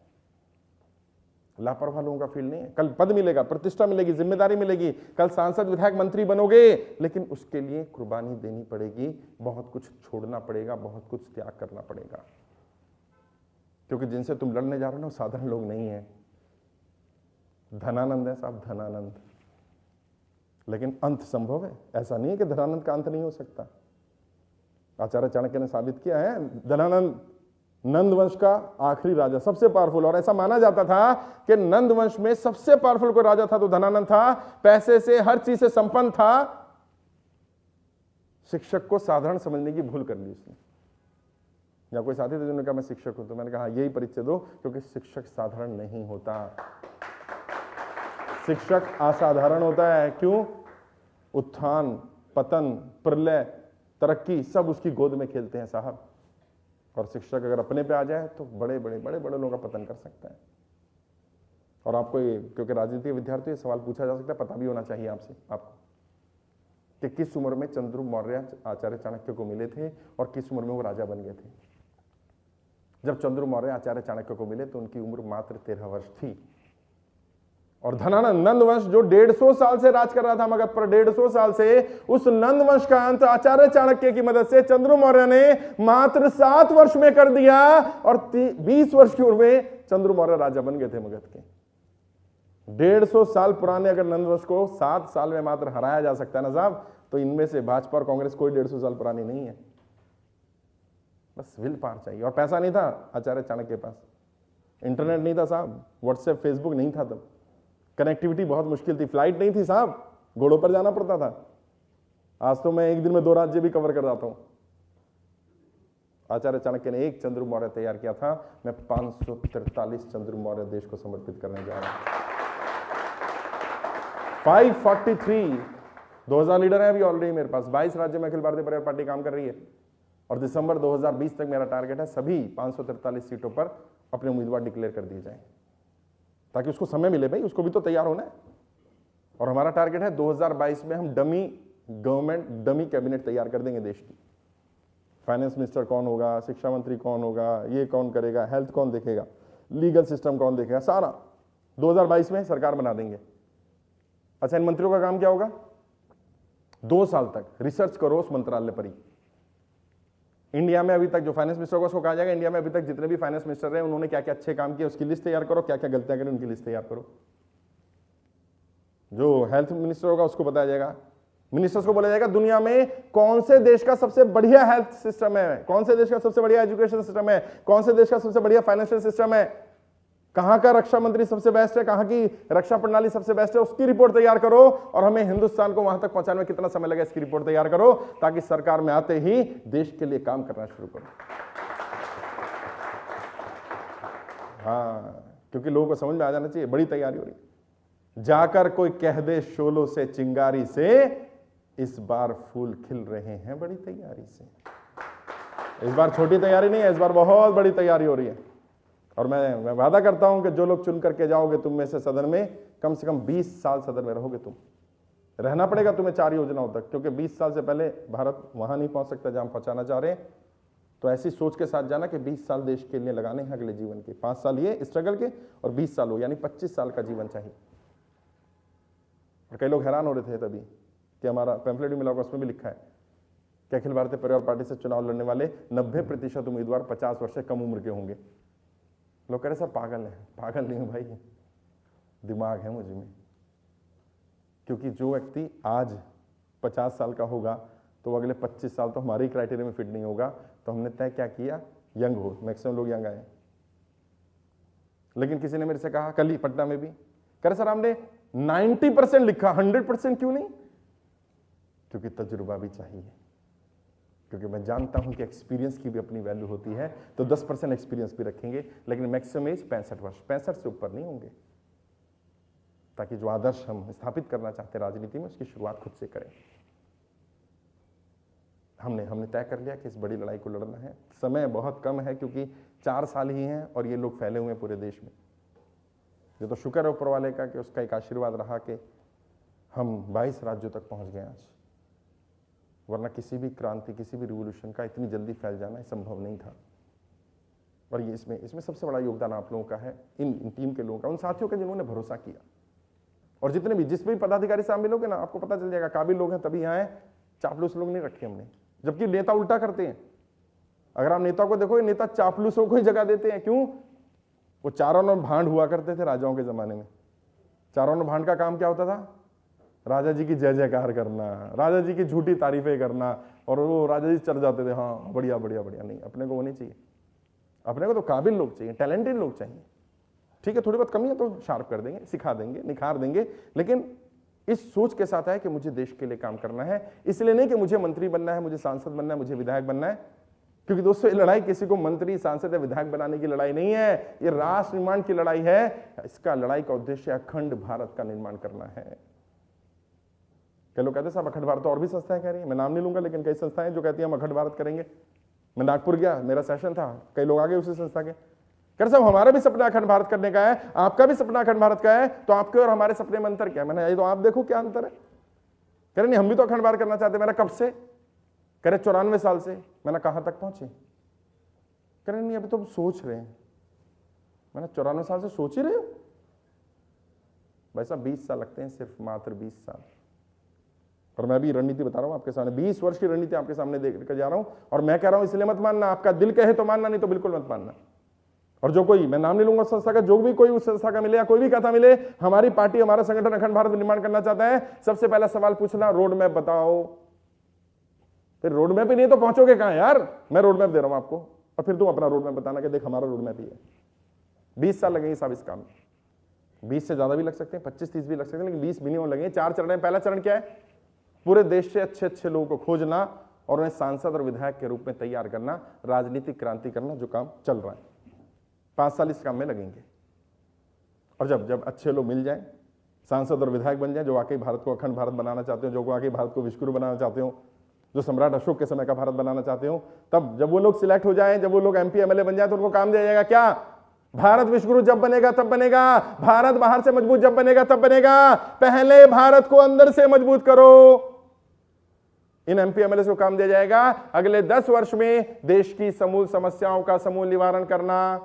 लापरवाह लोगों का फील्ड नहीं है। कल पद मिलेगा, प्रतिष्ठा मिलेगी, जिम्मेदारी मिलेगी, कल सांसद विधायक मंत्री बनोगे, लेकिन उसके लिए कुर्बानी देनी पड़ेगी, बहुत कुछ छोड़ना पड़ेगा, बहुत कुछ त्याग करना पड़ेगा, क्योंकि जिनसे तुम लड़ने जा रहे हो ना साधारण लोग नहीं है। धनानंद है साहब, धनानंद, लेकिन अंत संभव है। ऐसा नहीं है कि धनानंद का अंत नहीं हो सकता। आचार्य चाणक्य ने साबित किया है, धनानंद नंद वंश का आखिरी राजा, सबसे पावरफुल, और ऐसा माना जाता था कि नंद वंश में सबसे पावरफुल कोई राजा था तो धनानंद था। पैसे से, हर चीज से संपन्न था। शिक्षक को साधारण समझने की भूल कर ली उसने। या कोई साथी थे जिन्होंने कहा मैं शिक्षक हूं, तो मैंने कहा यही परिचय दो, क्योंकि शिक्षक साधारण नहीं होता, शिक्षक असाधारण होता है। क्यों? उत्थान, पतन, प्रलय, तरक्की सब उसकी गोद में खेलते हैं साहब। और शिक्षक अगर अपने पे आ जाए तो बड़े बड़े लोगों का पतन कर सकता है। और आपको ये, क्योंकि राजनीति के विद्यार्थी, ये सवाल पूछा जा सकता है, पता भी होना चाहिए आपको कि किस उम्र में चंद्रगुप्त मौर्य आचार्य चाणक्य को मिले थे और किस उम्र में वो राजा बन गए थे। जब चंद्रगुप्त मौर्य आचार्य चाणक्य को मिले तो उनकी उम्र मात्र 13 वर्ष थी। और धनानंद नंद वंश जो 150 साल से राज कर रहा था मगध पर, 150 साल से, उस नंद वंश का अंत आचार्य चाणक्य की मदद से चंद्रगुप्त मौर्य ने मात्र 7 वर्ष में कर दिया। और 20 वर्ष की उम्र में चंद्रगुप्त मौर्य राजा बन गए थे मगध के। 150 साल पुराने अगर नंद वंश को 7 साल में मात्र हराया जा सकता है ना साहब, तो इनमें से भाजपा और कांग्रेस कोई 150 साल पुरानी नहीं है। बस विल पावर चाहिए। और पैसा नहीं था आचार्य चाणक्य के पास, इंटरनेट नहीं था साहब, व्हाट्सएप फेसबुक नहीं था तब, कनेक्टिविटी बहुत मुश्किल थी, फ्लाइट नहीं थी साहब, घोड़ों पर जाना पड़ता था। आज तो मैं एक दिन में 2 राज्य भी कवर कर जाता हूं। आचार्य चाणक्य ने एक चंद्रगुप्त मौर्य तैयार किया था, मैं 543 चंद्रगुप्त मौर्य देश को समर्पित करने जा रहा हूं। 543 2000 लीडर हैं अभी ऑलरेडी मेरे पास। 22 राज्य में अखिल भारतीय परिवार पार्टी काम कर रही है, और दिसंबर 2020 तक मेरा टारगेट है सभी 543 सीटों पर अपने उम्मीदवार डिक्लेयर कर दिए जाएं, ताकि उसको समय मिले भाई, उसको भी तो तैयार होना है। और हमारा टारगेट है 2022 में हम डमी गवर्नमेंट, डमी कैबिनेट तैयार कर देंगे देश की। फाइनेंस मिनिस्टर कौन होगा, शिक्षा मंत्री कौन होगा, ये कौन करेगा, हेल्थ कौन देखेगा, लीगल सिस्टम कौन देखेगा, सारा 2022 में सरकार बना देंगे। अच्छा, इन मंत्रियों का काम क्या होगा? 2 साल तक रिसर्च करो उस मंत्रालय पर ही। इंडिया में अभी तक जो फाइनेंस मिनिस्टर होगा उसको कहा जाएगा इंडिया में अभी तक जितने भी फाइनेंस मिनिस्टर रहे उन्होंने क्या क्या अच्छे काम किए उसकी लिस्ट तैयार करो, क्या क्या गलतियां करी उनकी लिस्ट तैयार करो। जो हेल्थ मिनिस्टर होगा उसको बताया जाएगा, मिनिस्टर्स को बोला जाएगा दुनिया में कौन से देश का सबसे बढ़िया हेल्थ सिस्टम है, कौन से देश का सबसे बढ़िया एजुकेशन सिस्टम है, कौन से देश का सबसे बढ़िया फाइनेंशियल सिस्टम है, कहां का रक्षा मंत्री सबसे बेस्ट है, कहां की रक्षा प्रणाली सबसे बेस्ट है, उसकी रिपोर्ट तैयार करो और हमें हिंदुस्तान को वहां तक पहुंचाने में कितना समय लगे इसकी रिपोर्ट तैयार करो, ताकि सरकार में आते ही देश के लिए काम करना शुरू करो। हाँ, क्योंकि लोगों को समझ में आ जाना चाहिए बड़ी तैयारी हो रही है। जाकर कोई कह दे शोलों से चिंगारी से इस बार फूल खिल रहे हैं बड़ी तैयारी से। इस बार छोटी तैयारी नहीं है, इस बार बहुत बड़ी तैयारी हो रही है। और मैं वादा करता हूं कि जो लोग चुन करके जाओगे तुम में से सदन में, कम से कम 20 साल सदन में रहोगे तुम। रहना पड़ेगा तुम्हें 4 योजनाओं तक, क्योंकि 20 साल से पहले भारत वहां नहीं पहुंच सकता जहां पहुंचाना चाह रहे हैं। तो ऐसी सोच के साथ जाना कि 20 साल देश के लिए लगाने हैं अगले जीवन के, 5 साल ये स्ट्रगल के और 20 साल हो, यानी 25 साल का जीवन चाहिए। और कई लोग हैरान हो रहे थे तभी कि हमारा पैम्फलेट भी मिला होगा, उसमें भी लिखा है कि अखिल भारतीय परिवार पार्टी से चुनाव लड़ने वाले 90% उम्मीदवार 50 वर्ष से कम उम्र के होंगे। लोग कह रहे सर पागल है। पागल नहीं हूं भाई, दिमाग है मुझ में। क्योंकि जो व्यक्ति आज 50 साल का होगा तो वो अगले 25 साल तो हमारे क्राइटेरिया में फिट नहीं होगा। तो हमने तय क्या किया, यंग हो, मैक्सिमम लोग यंग आए। लेकिन किसी ने मेरे से कहा कल ही पटना में भी, कह रहे सर हमने 90% लिखा, 100% क्यों नहीं? क्योंकि तजुर्बा भी चाहिए, क्योंकि मैं जानता हूं कि एक्सपीरियंस की भी अपनी वैल्यू होती है। तो 10% एक्सपीरियंस भी रखेंगे, लेकिन मैक्सिमम एज 65 वर्ष, 65 से ऊपर नहीं होंगे, ताकि जो आदर्श हम स्थापित करना चाहते हैं राजनीति में उसकी शुरुआत खुद से करें। हमने तय कर लिया कि इस बड़ी लड़ाई को लड़ना है। समय बहुत कम है क्योंकि 4 साल ही हैं और ये लोग फैले हुए हैं पूरे देश में। ये तो शुक्र है ऊपर वाले का कि उसका एक आशीर्वाद रहा कि हम 22 राज्यों तक पहुंच गए आज, वरना किसी भी क्रांति, किसी भी रिवॉल्यूशन का इतनी जल्दी फैल जाना संभव नहीं था। और ये इसमें सबसे बड़ा योगदान आप लोगों का है, इन टीम के लोगों का, उन साथियों का जिन्होंने भरोसा किया। और जितने भी जिस भी पदाधिकारी से आप मिलोगे ना, आपको पता चल जाएगा काबिल लोग हैं तभी यहाँ आए, चापलूस लोग नहीं रखे हमने। जबकि नेता उल्टा करते हैं। अगर आप नेता को देखो, नेता चापलूसों को ही जगह देते हैं। क्यों? वो चारों और भांड हुआ करते थे राजाओं के जमाने में। चारों और भांड का काम क्या होता था? राजा जी की जय जयकार करना, राजा जी की झूठी तारीफें करना, और वो राजा जी चढ़ जाते थे, हाँ बढ़िया बढ़िया बढ़िया। नहीं, अपने को वो नहीं चाहिए। अपने को तो काबिल लोग चाहिए, टैलेंटेड लोग चाहिए। ठीक है, थोड़ी बहुत कमी है तो शार्प कर देंगे, सिखा देंगे, निखार देंगे, लेकिन इस सोच के साथ है कि मुझे देश के लिए काम करना है। इसलिए नहीं कि मुझे मंत्री बनना है, मुझे सांसद बनना है, मुझे विधायक बनना है। क्योंकि दोस्तों, ये लड़ाई किसी को मंत्री, सांसद या विधायक बनाने की लड़ाई नहीं है, ये राष्ट्र निर्माण की लड़ाई है। इसका लड़ाई का उद्देश्य अखंड भारत का निर्माण करना है। कई लोग कहते हैं साहब अखंड भारत, तो और भी संस्थाएं कह रही हैं, मैं नाम नहीं लूंगा, लेकिन कई संस्थाएं जो कहती हैं हम अखंड भारत करेंगे। मैं नागपुर गया, मेरा सेशन था, कई लोग आ गए उसी संस्था के, कह रहे साहब हमारा भी सपना अखंड भारत करने का है, आपका भी सपना अखंड भारत का है, तो आपके और हमारे सपने में अंतर क्या है? मैंने ये तो आप देखो क्या अंतर है। कह रहे नहीं, हम भी तो अखंड भारत करना चाहते हैं। मेरा कब से? कह रहे 94 साल से। मैंने कहां तक पहुंचे? कह रहे नहीं, अभी तो हम सोच रहे हैं। मैंने 94 साल से सोच ही रहे हो? भाई साहब 20 साल लगते हैं, सिर्फ मात्र 20 साल। और मैं भी रणनीति बता रहा हूं आपके सामने, 20 वर्ष की रणनीति आपके सामने देख कर जा रहा हूं। और मैं कह रहा हूं इसलिए मत मानना, आपका दिल कहे तो मानना, नहीं तो बिल्कुल मत मानना। और जो कोई, मैं नाम नहीं लूंगा संस्था का, जो भी कोई उस संस्था का मिले या कोई भी कथा मिले, हमारी पार्टी, हमारा संगठन अखंड भारत निर्माण करना चाहता है, सबसे पहला सवाल पूछना, रोड मैप बताओ। फिर रोड मैप ही नहीं तो पहुंचोगे कहां यार? मैं रोड मैप दे रहा हूं आपको, और फिर तुम अपना रोड मैप बताना कि देख हमारा रोड मैप ही है। 20 साल लगेंगे साहब इस काम में। 20 से ज्यादा भी लग सकते हैं, 25-30 भी लग सकते हैं, लेकिन 20 मिनिमम लगेंगे। 4 चरण है। पहला चरण क्या है? पूरे देश से अच्छे अच्छे लोगों को खोजना और उन्हें सांसद और विधायक के रूप में तैयार करना, राजनीतिक क्रांति करना, जो काम चल रहा है। 5 साल इस काम में लगेंगे। और जब अच्छे लोग मिल जाएं, सांसद और विधायक बन जाएं, जो वाकई भारत को अखंड भारत बनाना चाहते हो, जो वाकई भारत को विश्वगुरु बनाना चाहते हो, जो सम्राट अशोक के समय का भारत बनाना चाहते हो, तब जब वो लोग सिलेक्ट हो जाएं, जब वो लोग MP MLA बन जाए, तो उनको काम दिया जाएगा क्या? भारत विश्वगुरु जब बनेगा तब बनेगा, भारत बाहर से मजबूत जब बनेगा तब बनेगा। पहले भारत को अंदर से मजबूत करो। इन MP MLA को काम दिया जाएगा अगले 10 वर्ष में देश की समूल समस्याओं का समूल निवारण करना।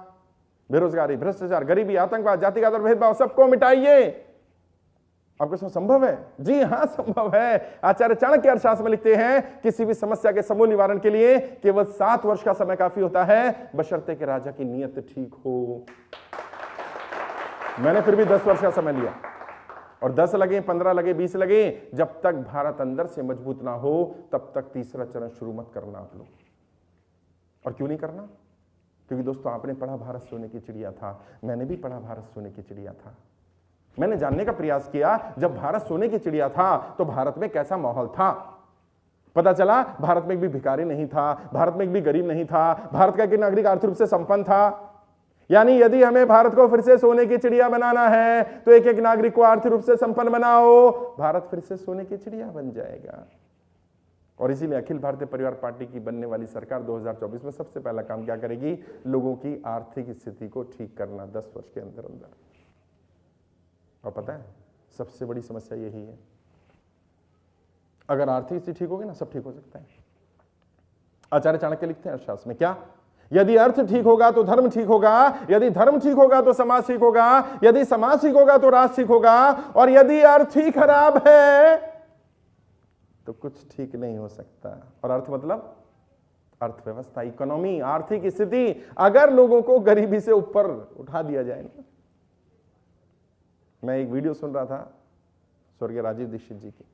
बेरोजगारी, भ्रष्टाचार, गरीबी, आतंकवाद, जातिगत और भेदभाव, सबको मिटाइए। आपके साथ संभव है? जी हां, संभव है। आचार्य चाणक्य अर्थशास्त्र में लिखते हैं किसी भी समस्या के समूल निवारण के लिए केवल 7 वर्ष का समय काफी होता है, बशर्ते कि राजा की नीयत ठीक हो। मैंने फिर भी 10 वर्ष का समय लिया, और 10 लगे, 15 लगे, 20 लगे, जब तक भारत अंदर से मजबूत ना हो तब तक तीसरा चरण शुरू मत करना आप लोग। और क्यों नहीं करना? क्योंकि दोस्तों, आपने पढ़ा भारत सोने की चिड़िया था, मैंने भी पढ़ा भारत सोने की चिड़िया था। मैंने जानने का प्रयास किया, जब भारत सोने की चिड़िया था तो भारत में कैसा माहौल था। पता चला भारत में एक भी भिखारी नहीं था, भारत में एक भी गरीब नहीं था, भारत का एक नागरिक आर्थिक रूप से संपन्न था। यानी यदि हमें भारत को फिर से सोने की चिड़िया बनाना है तो एक एक नागरिक को आर्थिक रूप से संपन्न बनाओ, भारत फिर से सोने की चिड़िया बन जाएगा। और इसीलिए अखिल भारतीय परिवार पार्टी की बनने वाली सरकार 2024 में सबसे पहला काम क्या करेगी? लोगों की आर्थिक स्थिति को ठीक करना 10 वर्ष के अंदर अंदर। और पता है सबसे बड़ी समस्या यही है, अगर आर्थिक स्थिति ठीक होगी ना, सब ठीक हो सकता है। आचार्य चाणक्य लिखते हैं अर्थशास्त्र में क्या? यदि अर्थ ठीक होगा तो धर्म ठीक होगा, यदि धर्म ठीक होगा तो समाज ठीक होगा, यदि समाज ठीक होगा तो राष्ट्र ठीक होगा, और यदि अर्थ ही खराब है तो कुछ ठीक नहीं हो सकता। और अर्थ मतलब अर्थव्यवस्था, इकोनॉमी, आर्थिक स्थिति। अगर लोगों को गरीबी से ऊपर उठा दिया जाए ना। मैं एक वीडियो सुन रहा था स्वर्गीय राजीव दीक्षित जी की,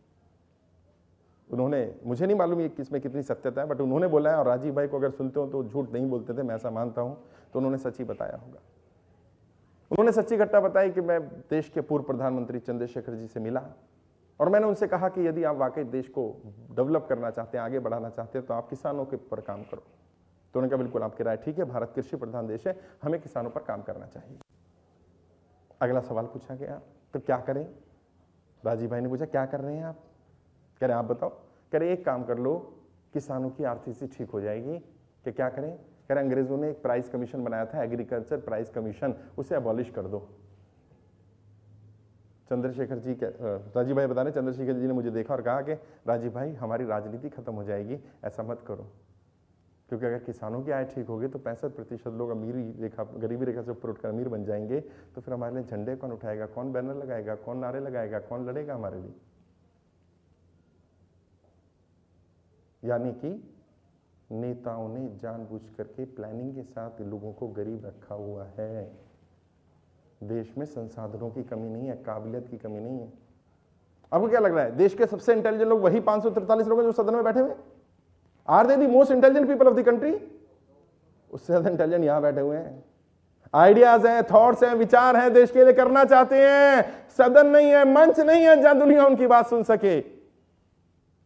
उन्होंने, मुझे नहीं मालूम ये किसमें कितनी सत्यता है, बट उन्होंने बोला है, और राजीव भाई को अगर सुनते हो तो झूठ नहीं बोलते थे, मैं ऐसा मानता हूं, तो उन्होंने सच्ची बताया होगा। उन्होंने सच्ची घटना बताई कि मैं देश के पूर्व प्रधानमंत्री चंद्रशेखर जी से मिला और मैंने उनसे कहा कि यदि आप वाकई देश को डेवलप करना चाहते हैं, आगे बढ़ाना चाहते हैं, तो आप किसानों के ऊपर काम करो। तो उन्होंने कहा बिल्कुल आपकी राय ठीक है, भारत कृषि प्रधान देश है, हमें किसानों पर काम करना चाहिए। अगला सवाल पूछा गया, तो क्या करें? राजीव भाई ने पूछा क्या कर रहे हैं आप? कह रहे आप बताओ। कह रहे एक काम कर लो, किसानों की आर्थिक स्थिति ठीक हो जाएगी। कि क्या करें? कह रहे अंग्रेजों ने एक प्राइस कमीशन बनाया था, एग्रीकल्चर प्राइस कमीशन, उसे अबॉलिश कर दो। चंद्रशेखर जी के राजीव भाई बता रहे, चंद्रशेखर जी ने मुझे देखा और कहा कि राजीव भाई हमारी राजनीति खत्म हो जाएगी, ऐसा मत करो, क्योंकि अगर किसानों की आय ठीक होगी तो 65% लोग अमीरी रेखा, गरीबी रेखा से ऊपर उठकर अमीर बन जाएंगे, तो फिर हमारे लिए झंडे कौन उठाएगा, कौन बैनर लगाएगा, कौन नारे लगाएगा, कौन लड़ेगा हमारे लिए? यानी कि नेताओं ने जानबूझ करके प्लानिंग के साथ लोगों को गरीब रखा हुआ है। देश में संसाधनों की कमी नहीं है, काबिलियत की कमी नहीं है। आपको क्या लग रहा है, देश के सबसे इंटेलिजेंट लोग वही 543 लोग हैं जो सदन में बैठे हुए? Are they the most intelligent people of the country? उससे ज्यादा इंटेलिजेंट यहां बैठे हुए हैं। आइडियाज हैं, थॉट्स हैं, विचार हैं, देश के लिए करना चाहते हैं। सदन नहीं है, मंच नहीं है जहां दुनिया उनकी बात सुन सके।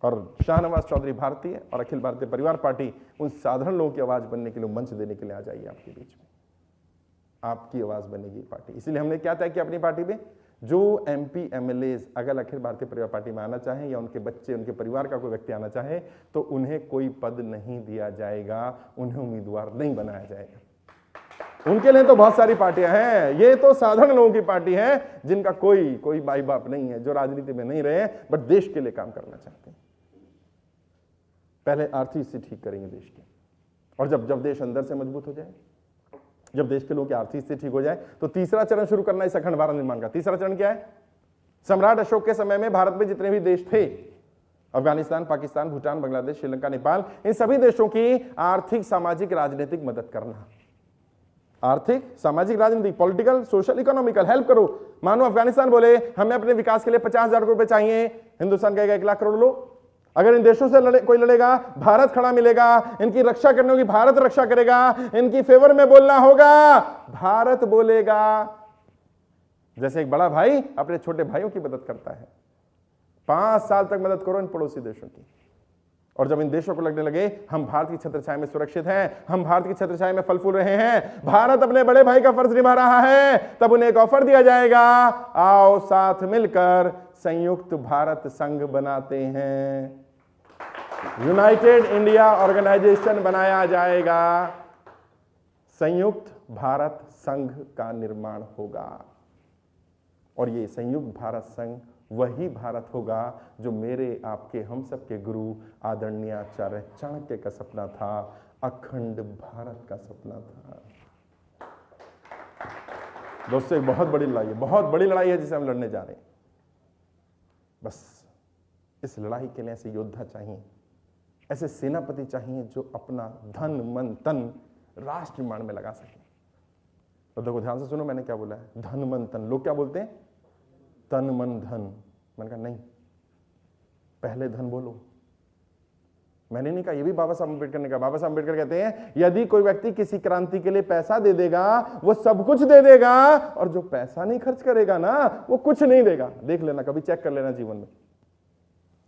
और शाहनवाज चौधरी भारतीय और अखिल भारतीय परिवार पार्टी उन साधारण लोगों की आवाज बनने के लिए, मंच देने के लिए आ जाइए आपके बीच में। आपकी आवाज बनेगी पार्टी। इसीलिए हमने क्या तय किया अपनी पार्टी में, जो एमपी एमएलए अगर अखिल भारतीय परिवार पार्टी में आना चाहें या उनके बच्चे, उनके परिवार का कोई व्यक्ति आना चाहे, तो उन्हें कोई पद नहीं दिया जाएगा, उन्हें उम्मीदवार नहीं बनाया जाएगा। उनके लिए तो बहुत सारी पार्टियां हैं, ये तो साधारण लोगों की पार्टी है जिनका कोई माई बाप नहीं है, जो राजनीति में नहीं रहे बट देश के लिए काम करना चाहते हैं। पहले आर्थिक स्थिति ठीक करेंगे देश की, और जब देश अंदर से मजबूत हो जाए, जब देश के लोगों की आर्थिक स्थिति ठीक हो जाए, तो तीसरा चरण शुरू करना इस अखंड भारत निर्माण का। तीसरा चरण क्या है? सम्राट अशोक के समय में भारत में जितने भी देश थे, अफगानिस्तान, पाकिस्तान, भूटान, बांग्लादेश, श्रीलंका, नेपाल, इन सभी देशों की आर्थिक, सामाजिक, राजनीतिक मदद करना। आर्थिक, सामाजिक, राजनीतिक, पॉलिटिकल, सोशल, इकोनॉमिकल हेल्प करो। मानो अफगानिस्तान बोले हमें अपने विकास के लिए 50,000 रुपए चाहिए, हिंदुस्तान कहेगा 1 लाख करोड़ लो। अगर इन देशों से कोई लड़ेगा, भारत खड़ा मिलेगा, इनकी रक्षा करने होगी, भारत रक्षा करेगा, इनकी फेवर में बोलना होगा, भारत बोलेगा। जैसे एक बड़ा भाई अपने छोटे भाइयों की मदद करता है, 5 साल तक मदद करो इन पड़ोसी देशों की, और जब इन देशों को लगने लगे हम भारत की छत्रछाया में सुरक्षित हैं, हम भारत की छत्रछाया में फल फूल रहे हैं, भारत अपने बड़े भाई का फर्ज निभा रहा है, तब उन्हें एक ऑफर दिया जाएगा, आओ साथ मिलकर संयुक्त भारत संघ बनाते हैं, यूनाइटेड इंडिया ऑर्गेनाइजेशन बनाया जाएगा, संयुक्त भारत संघ का निर्माण होगा। और ये संयुक्त भारत संघ वही भारत होगा जो मेरे, आपके, हम सब के गुरु आदरणीय आचार्य चाणक्य का सपना था, अखंड भारत का सपना था। दोस्तों एक बहुत बड़ी लड़ाई है, बहुत बड़ी लड़ाई है जिसे हम लड़ने जा रहे हैं। बस इस लड़ाई के लिए ऐसे योद्धा चाहिए, ऐसे सेनापति चाहिए जो अपना धन मन तन राष्ट्र निर्माण में लगा सके। तो देखो ध्यान से सुनो, मैंने क्या बोला है, धन मन तन। लोग क्या बोलते हैं, तन मन धन। मैंने कहा नहीं, पहले धन बोलो। मैंने नहीं कहा, ये भी बाबा साहब अम्बेडकर ने कहा। बाबा साहब अम्बेडकर कहते हैं यदि कोई व्यक्ति किसी क्रांति के लिए पैसा दे देगा वो सब कुछ दे देगा, और जो पैसा नहीं खर्च करेगा ना वो कुछ नहीं देगा। देख लेना, कभी चेक कर लेना जीवन में,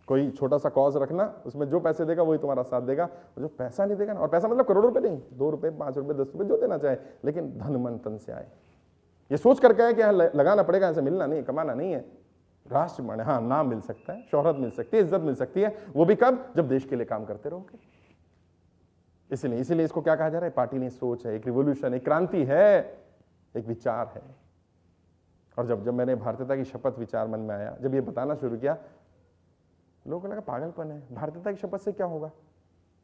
कोई छोटा सा कॉज रखना, उसमें जो पैसे देगा वही तुम्हारा साथ देगा, और जो पैसा नहीं देगा ना, और पैसा मतलब करोड़ रुपए नहीं, 2 रुपए 5 रुपए 10 रुपए जो देना चाहे, लेकिन धन मन तन से आए, ये सोच करके है कि यहाँ लगाना पड़ेगा, ऐसे मिलना नहीं, कमाना नहीं है। राष्ट्र माने हाँ, नाम मिल सकता है, शोहरत मिल सकती है, इज्जत मिल सकती है, वो भी कब, जब देश के लिए काम करते रहोगे। इसीलिए इसको क्या कहा जा रहा है, पार्टी नहीं, सोच है, एक रिवोल्यूशन, एक क्रांति है, एक विचार है। और जब मैंने भारतीयता की शपथ विचार मन में आया, जब ये बताना शुरू किया, लोगों को लगा पागलपन है, भारतीयता की शपथ से क्या होगा।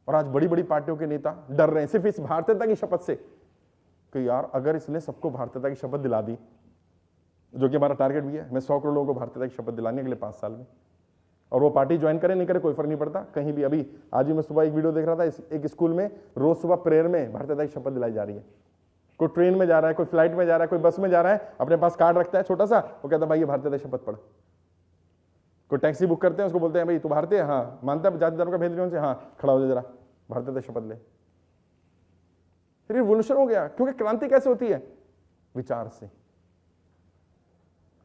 और आज बड़ी बड़ी पार्टियों के नेता डर रहे हैं सिर्फ इस भारतीयता की शपथ से कि यार अगर इसने सबको भारतीयता की शपथ दिला दी, जो कि हमारा टारगेट भी है, मैं 100 करोड़ लोगों को भारतीयता की शपथ दिलानी अगले 5 साल में, और वो पार्टी ज्वाइन करे नहीं करे कोई फर्क नहीं पड़ता, कहीं भी। अभी आज भी मैं सुबह एक वीडियो देख रहा था, एक स्कूल में रोज सुबह प्रेयर में भारतीयता की शपथ दिलाई जा रही है। कोई ट्रेन में जा रहा है, कोई फ्लाइट में जा रहा है, कोई बस में जा रहा है, अपने पास कार्ड रखता है छोटा सा, वो कहता है भाई ये भारतीयता की शपथ पढ़। कोई टैक्सी बुक करते हैं, उसको बोलते हैं भाई तू भारतीय, हाँ मानता है जाति धर्म का भेद नहीं, हाँ खड़ा हो जा जरा, भारतीयता शपथ ले। फिर रिवॉल्यूशन हो गया, क्योंकि क्रांति कैसे होती है, विचार से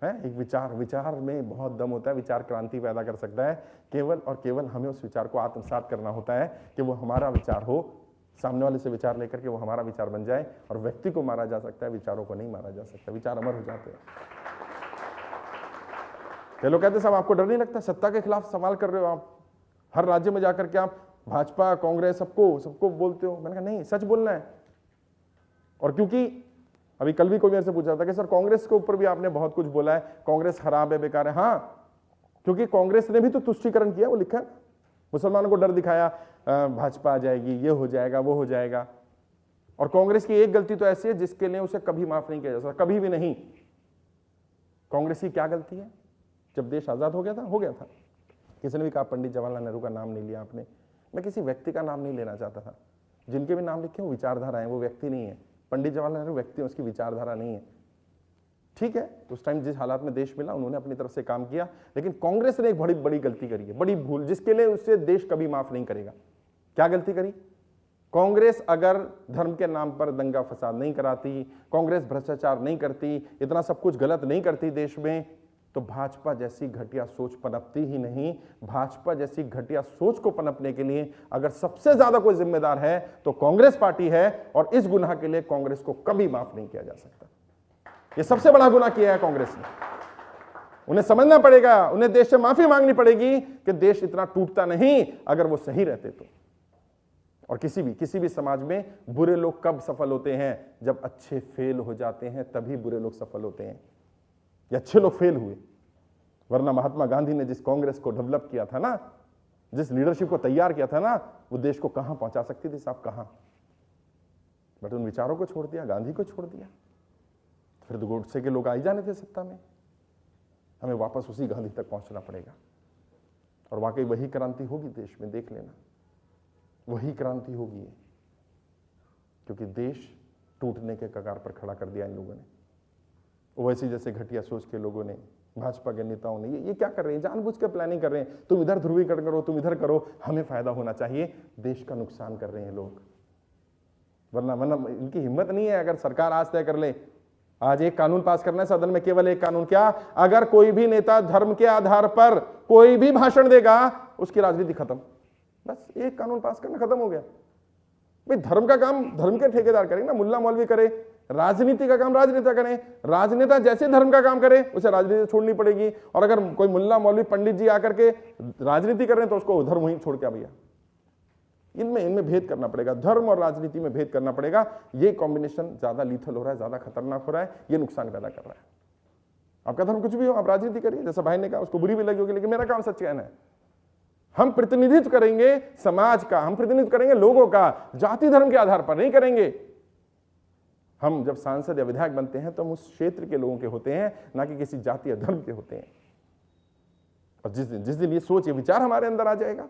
है। एक विचार में बहुत दम होता है, विचार क्रांति पैदा कर सकता है। केवल और केवल हमें उस विचार को आत्मसात करना होता है कि वो हमारा विचार हो, सामने वाले से विचार लेकर के वो हमारा विचार बन जाए। और व्यक्ति को मारा जा सकता है, विचारों को नहीं मारा जा सकता, विचार अमर हो जाते हैं। ये लोग कहते हैं साहब आपको डर नहीं लगता, सत्ता के खिलाफ सवाल कर रहे हो आप, हर राज्य में जाकर के आप भाजपा कांग्रेस सबको बोलते हो। मैंने कहा नहीं, सच बोलना है। और क्योंकि अभी कल भी कोई मेरे से पूछा था कि सर कांग्रेस के ऊपर भी आपने बहुत कुछ बोला है, कांग्रेस खराब है, बेकार है। हाँ, क्योंकि कांग्रेस ने भी तो तुष्टीकरण किया, वो लिखा, मुसलमानों को डर दिखाया, भाजपा आ जाएगी, ये हो जाएगा, वो हो जाएगा। और कांग्रेस की एक गलती तो ऐसी है जिसके लिए उसे कभी माफ नहीं किया जा सकता, कभी भी नहीं। कांग्रेस की क्या गलती है, जब देश आजाद हो गया था, किसी ने भी कहा पंडित जवाहरलाल नेहरू का नाम नहीं लिया आपने। मैं किसी व्यक्ति का नाम नहीं लेना चाहता था, जिनके भी नाम लिखे वो विचारधारा है, वो व्यक्ति नहीं है। पंडित जवाहरलाल नेहरू व्यक्ति है, उसकी विचारधारा नहीं है। ठीक है, उस टाइम जिस हालात में देश मिला उन्होंने अपनी तरफ से काम किया, लेकिन कांग्रेस ने एक बड़ी बड़ी गलती करी है, बड़ी भूल, जिसके लिए उससे देश कभी माफ नहीं करेगा। क्या गलती करी कांग्रेस? अगर धर्म के नाम पर दंगा फसाद नहीं कराती, कांग्रेस भ्रष्टाचार नहीं करती, इतना सब कुछ गलत नहीं करती देश में, तो भाजपा जैसी घटिया सोच पनपती ही नहीं। भाजपा जैसी घटिया सोच को पनपने के लिए अगर सबसे ज्यादा कोई जिम्मेदार है तो कांग्रेस पार्टी है, और इस गुनाह के लिए कांग्रेस को कभी माफ नहीं किया जा सकता। ये सबसे बड़ा गुनाह किया है कांग्रेस ने। उन्हें समझना पड़ेगा, उन्हें देश से माफी मांगनी पड़ेगी कि देश इतना टूटता नहीं अगर वो सही रहते तो। और किसी भी समाज में बुरे लोग कब सफल होते हैं? जब अच्छे फेल हो जाते हैं, तभी बुरे लोग सफल होते हैं, या अच्छे लोग फेल हुए। वरना महात्मा गांधी ने जिस कांग्रेस को डेवलप किया था ना, जिस लीडरशिप को तैयार किया था ना, वो देश को कहां पहुंचा सकती थी साहब, कहां। बट उन विचारों को छोड़ दिया, गांधी को छोड़ दिया, फिर तो गोडसे के लोग आ ही जाने थे सत्ता में। हमें वापस उसी गांधी तक पहुंचना पड़ेगा, और वाकई वही क्रांति होगी देश में, देख लेना, वही क्रांति होगी। क्योंकि देश टूटने के कगार पर खड़ा कर दिया इन लोगों ने। वैसी जैसे घटिया सोच के लोगों ने, भाजपा के नेताओं ने, ये क्या कर रहे हैं, जानबूझ के प्लानिंग कर रहे हैं, तुम इधर ध्रुवीकरण करो, तुम इधर करो, हमें फायदा होना चाहिए। देश का नुकसान कर रहे हैं लोग। वरना इनकी हिम्मत नहीं है। अगर सरकार आज तय कर ले, आज एक कानून पास करना है सदन में, केवल एक कानून, क्या? अगर कोई भी नेता धर्म के आधार पर कोई भी भाषण देगा, उसकी राजनीति खत्म। बस एक कानून पास करना, खत्म हो गया। भाई धर्म का काम धर्म के ठेकेदार करेंगे ना, मुल्ला मौलवी करे। राजनीति का काम राजनेता करें। राजनेता जैसे धर्म का काम करे, उसे राजनीति छोड़नी पड़ेगी। और अगर कोई मुल्ला मौलवी पंडित जी आकर के राजनीति कर रहे हैं तो उसको धर्म वहीं छोड़ के आ भैया। इनमें भेद करना पड़ेगा, धर्म और राजनीति में भेद करना पड़ेगा। ये कॉम्बिनेशन ज्यादा लीथल हो रहा है, ज्यादा खतरनाक हो रहा है, ये नुकसान पैदा कर रहा है। आपका धर्म कुछ भी हो, आप राजनीति करिए, जैसा भाई ने कहा, उसको बुरी भी लगी होगी, लेकिन मेरा काम सच कहना है। हम प्रतिनिधित्व करेंगे समाज का, हम प्रतिनिधित्व करेंगे लोगों का, जाति धर्म के आधार पर नहीं करेंगे। हम जब सांसद या विधायक बनते हैं तो हम उस क्षेत्र के लोगों के होते हैं, ना कि किसी जाति या धर्म के होते हैं। और जिस दिन ये सोच, ये विचार हमारे अंदर आ जाएगा,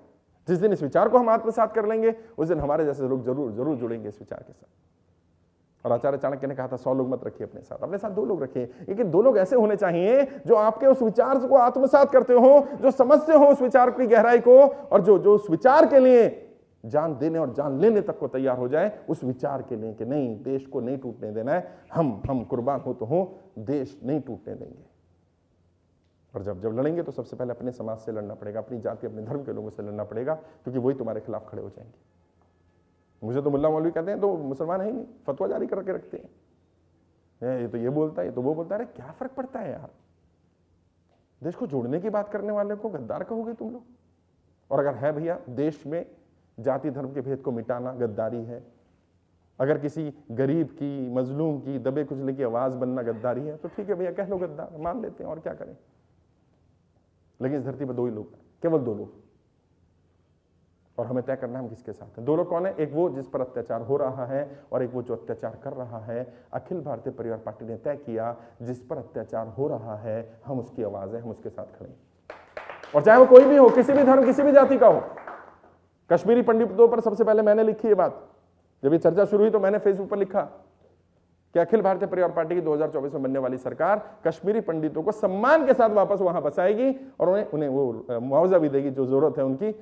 जिस दिन इस विचार को हम आत्मसात कर लेंगे, उस दिन हमारे जैसे लोग जरूर जुड़ेंगे इस विचार के साथ। और आचार्य चाणक्य ने कहा था 100 लोग मत रखिए अपने साथ 2 लोग रखिए, लेकिन 2 लोग ऐसे होने चाहिए जो आपके उस विचार को आत्मसात करते हो, जो समझते हो उस विचार की गहराई को, और जो उस विचार के लिए जान देने और जान लेने तक को तैयार हो जाए, उस विचार के लिए कि नहीं, देश को नहीं टूटने देना है, हम कुर्बान हो तो हो, देश नहीं टूटने देंगे। और जब लड़ेंगे तो सबसे पहले अपने समाज से लड़ना पड़ेगा, अपनी जाति अपने धर्म के लोगों से लड़ना पड़ेगा, क्योंकि वही तुम्हारे खिलाफ खड़े हो जाएंगे। मुझे तो मुल्ला मौलवी कहते हैं तो मुसलमान है ही नहीं, फतवा जारी करके रखते हैं, ये तो ये बोलता है, ये तो वो बोलता है। अरे क्या फर्क पड़ता है यार, देश को जोड़ने की बात करने वाले को गद्दार कहोगे तुम लोग? और अगर है भैया देश में जाति धर्म के भेद को मिटाना गद्दारी है, अगर किसी गरीब की, मजलूम की, दबे कुचले की आवाज बनना गद्दारी है, तो ठीक है भैया, कह लो गद्दार, मान लेते हैं, और क्या करें। लेकिन इस धरती पर 2 ही लोग हैं, केवल 2 लोग, और हमें तय करना हम किसके साथ हैं। 2 लोग कौन है? एक वो जिस पर अत्याचार हो रहा है, और एक वो जो अत्याचार कर रहा है। अखिल भारतीय परिवार पार्टी ने तय किया, जिस पर अत्याचार हो रहा है हम उसकी आवाज है, हम उसके साथ खड़े हैं, और चाहे वो कोई भी हो, किसी भी धर्म, किसी भी जाति का हो। कश्मीरी पंडितों पर सबसे पहले मैंने लिखी ये बात, जब ये चर्चा शुरू हुई तो मैंने फेसबुक पर लिखा कि अखिल भारतीय परिवार पार्टी की 2024 में बनने वाली सरकार कश्मीरी पंडितों को सम्मान के साथ वापस वहां बसाएगी, और उन्हें वो मुआवजा भी देगी जो जरूरत है उनकी,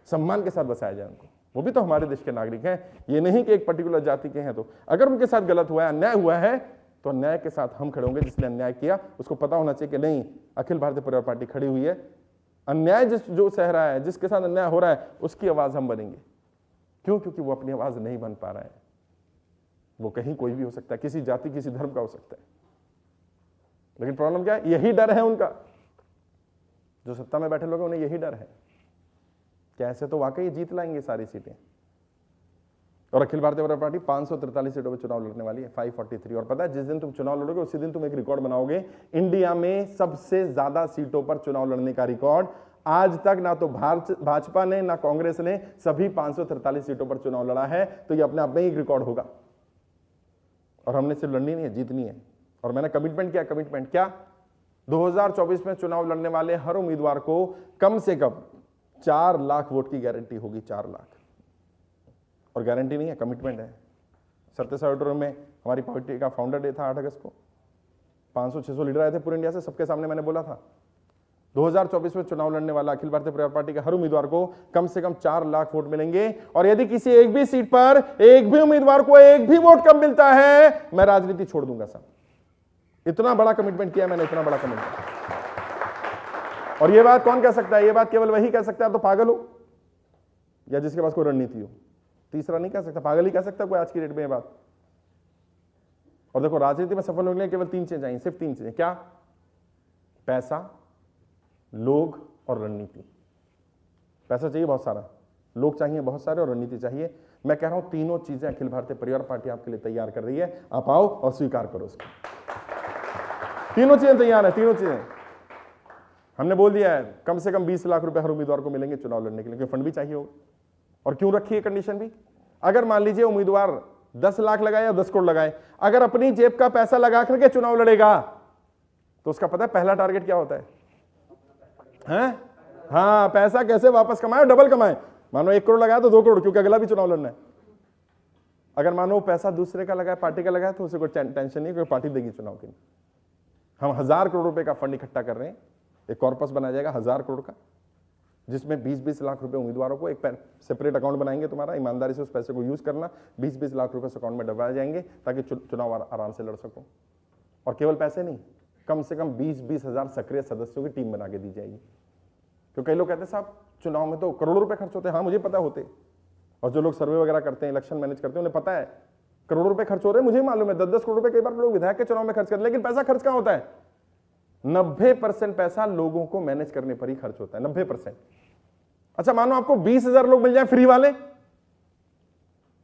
सम्मान के साथ बसाया जाए उनको। वो भी तो हमारे देश के नागरिक हैं, ये नहीं कि एक पर्टिकुलर जाति के हैं। तो अगर उनके साथ गलत हुआ है, अन्याय हुआ है, तो अन्याय के साथ हम खड़े होंगे। जिसने अन्याय किया उसको पता होना चाहिए कि नहीं, अखिल भारतीय परिवार पार्टी खड़ी हुई है, अन्याय जो सह रहा है, जिसके साथ अन्याय हो रहा है, उसकी आवाज हम बनेंगे। क्यों? क्योंकि वो अपनी आवाज नहीं बन पा रहा है। वो कहीं कोई भी हो सकता है, किसी जाति, किसी धर्म का हो सकता है, लेकिन प्रॉब्लम क्या है? यही डर है उनका, जो सत्ता में बैठे लोग हैं उन्हें यही डर है कि ऐसे तो वाकई जीत लाएंगे सारी सीटें। और अखिल भारतीय परिवार पार्टी 543 सीटों पर चुनाव लड़ने वाली है, 543। और पता है, जिस दिन तुम चुनाव लड़ोगे उसी दिन तुम एक रिकॉर्ड बनाओगे, इंडिया में सबसे ज्यादा सीटों पर चुनाव लड़ने का रिकॉर्ड। आज तक ना तो भाजपा ने, ना कांग्रेस ने सभी 543 सीटों पर चुनाव लड़ा है, तो ये अपने आप में एक रिकॉर्ड होगा। और हमने सिर्फ लड़नी नहीं है, जीतनी है। और मैंने कमिटमेंट किया, कमिटमेंट क्या? 2024 में चुनाव लड़ने वाले हर उम्मीदवार को कम से कम 4 लाख वोट की गारंटी होगी, 4 लाख। और गारंटी नहीं है, कमिटमेंट है। सत्यसाई ऑडिटोरियम में हमारी पार्टी का फाउंडर डे था 8 अगस्त को, 500-600 लीडर आए थे पूरे इंडिया से, सबके सामने मैंने बोला था 2024 में चुनाव लड़ने वाला अखिल भारतीय परिवार पार्टी के हर उम्मीदवार को कम से कम 4 लाख वोट मिलेंगे। और यदि किसी एक भी सीट पर एक भी उम्मीदवार को एक भी वोट कम मिलता है, मैं राजनीति छोड़ दूंगा साहब। इतना बड़ा कमिटमेंट किया मैंने, इतना बड़ा कमिटमेंट। और ये बात कौन कह सकता है? ये बात केवल वही कह सकता है तो पागल हो, या जिसके पास कोई रणनीति हो। तीसरा नहीं कह सकता, पागल ही कह सकता कोई आज की डेट में ये बात। और देखो, राजनीति में सफल होने के लिए केवल 3 चीजें चाहिए, सिर्फ 3 चीजें। क्या? पैसा, लोग और रणनीति। पैसा चाहिए बहुत सारा, लोग चाहिए बहुत सारे, और रणनीति चाहिए। मैं कह रहा हूं तीनों चीजें अखिल भारतीय परिवार पार्टी आपके लिए तैयार कर रही है। आप आओ और स्वीकार करो उसको। तीनों चीजें तैयार है, तीनों चीजें हमने बोल दिया है। कम से कम 20 लाख रुपए हर उम्मीदवार को मिलेंगे चुनाव लड़ने के लिए, क्योंकि फंड भी चाहिए होगा। और क्यों रखी है कंडीशन भी? अगर मान लीजिए उम्मीदवार 10 लाख लगाए या 10 करोड़ लगाए, अगर अपनी जेब का पैसा लगा करके चुनाव लड़ेगा तो उसका पता है पहला टारगेट क्या होता है? हाँ, पैसा कैसे वापस कमाए, डबल कमाए। मानो 1 करोड़ लगाया तो 2 करोड़, क्योंकि अगला भी चुनाव लड़ना है। अगर मानो पैसा दूसरे का लगाया, पार्टी का लगाया, तो उसे कोई टेंशन नहीं, क्योंकि पार्टी देगी चुनाव के लिए। हम 1000 करोड़ रुपए का फंड इकट्ठा कर रहे हैं, एक कॉर्पस बनाया जाएगा 1000 करोड़ का, जिसमें 20-20 लाख रुपए उम्मीदवारों को एक सेपरेट अकाउंट बनाएंगे। तुम्हारा ईमानदारी से उस पैसे को यूज करना, 20-20 लाख रुपए उस अकाउंट में डलवाए जाएंगे ताकि चुनाव आराम से लड़ सको। और केवल पैसे नहीं, कम से कम 20-20 हजार सक्रिय सदस्यों की टीम बना के दी जाएगी। क्योंकि कई लोग कहते हैं साहब चुनाव में तो करोड़ों रुपए खर्च होते हैं। हाँ, मुझे पता होते, और जो लोग सर्वे वगैरह करते हैं, इलेक्शन मैनेज करते हैं, उन्हें पता है करोड़ों रुपए खर्च हो रहे हैं। मुझे मालूम है 10-10 करोड़ रुपए कई बार लोग विधायक के चुनाव में खर्च करते हैं। लेकिन पैसा खर्च कहां होता है? 90% पैसा लोगों को मैनेज करने पर ही खर्च होता है, 90%। अच्छा, मानो आपको 20,000 लोग मिल जाए फ्री वाले,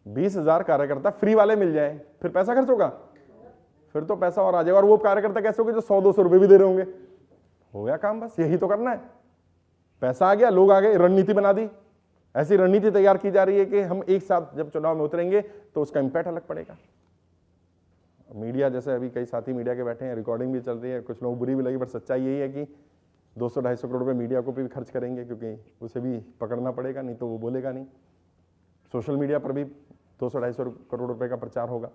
20,000 कार्यकर्ता फ्री वाले मिल जाए, फिर पैसा खर्च होगा? फिर तो पैसा और आ जाएगा। और वो कार्यकर्ता कैसे होंगे? जो 100-200 रुपए भी दे रहे होंगे। हो गया काम, बस यही तो करना है। पैसा आ गया, लोग आ गए, रणनीति बना दी। ऐसी रणनीति तैयार की जा रही है कि हम एक साथ जब चुनाव में उतरेंगे तो उसका इंपैक्ट अलग पड़ेगा। मीडिया जैसे अभी कई साथी मीडिया के बैठे हैं, रिकॉर्डिंग भी चल रही है, कुछ लोग बुरी भी लगी, पर सच्चाई यही है कि 200-250 करोड़ रुपए मीडिया को भी खर्च करेंगे, क्योंकि उसे भी पकड़ना पड़ेगा, नहीं तो वो बोलेगा नहीं। सोशल मीडिया पर भी 200-250 करोड़ रुपए का प्रचार होगा,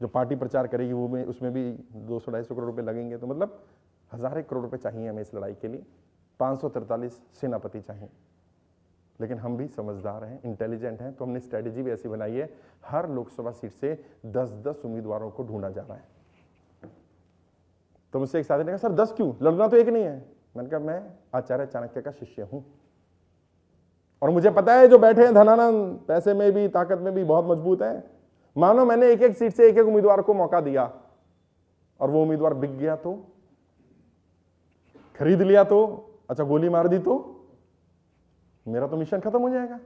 जो पार्टी प्रचार करेगी वो में उसमें भी 200-250 करोड़ रुपए लगेंगे। तो मतलब 1000 करोड़ रुपए चाहिए हमें इस लड़ाई के लिए। 543 सेनापति चाहिए, लेकिन हम भी समझदार हैं, इंटेलिजेंट हैं, तो हमने स्ट्रेटेजी भी ऐसी बनाई है, हर लोकसभा सीट से 10-10 उम्मीदवारों को ढूंढा जा रहा है। तो मुझसे एक साथी ने कहा, सर 10 क्यों, लड़ना तो एक नहीं है। मैंने कहा मैं आचार्य चाणक्य का शिष्य हूं, और मुझे पता है जो बैठे हैं धनानंद पैसे में भी ताकत में भी बहुत मजबूत है। मानो मैंने एक एक सीट से एक एक उम्मीदवार को मौका दिया और वो उम्मीदवार बिक गया तो, खरीद लिया तो, अच्छा गोली मार दी तो मेरा तो मिशन खत्म हो जाएगा।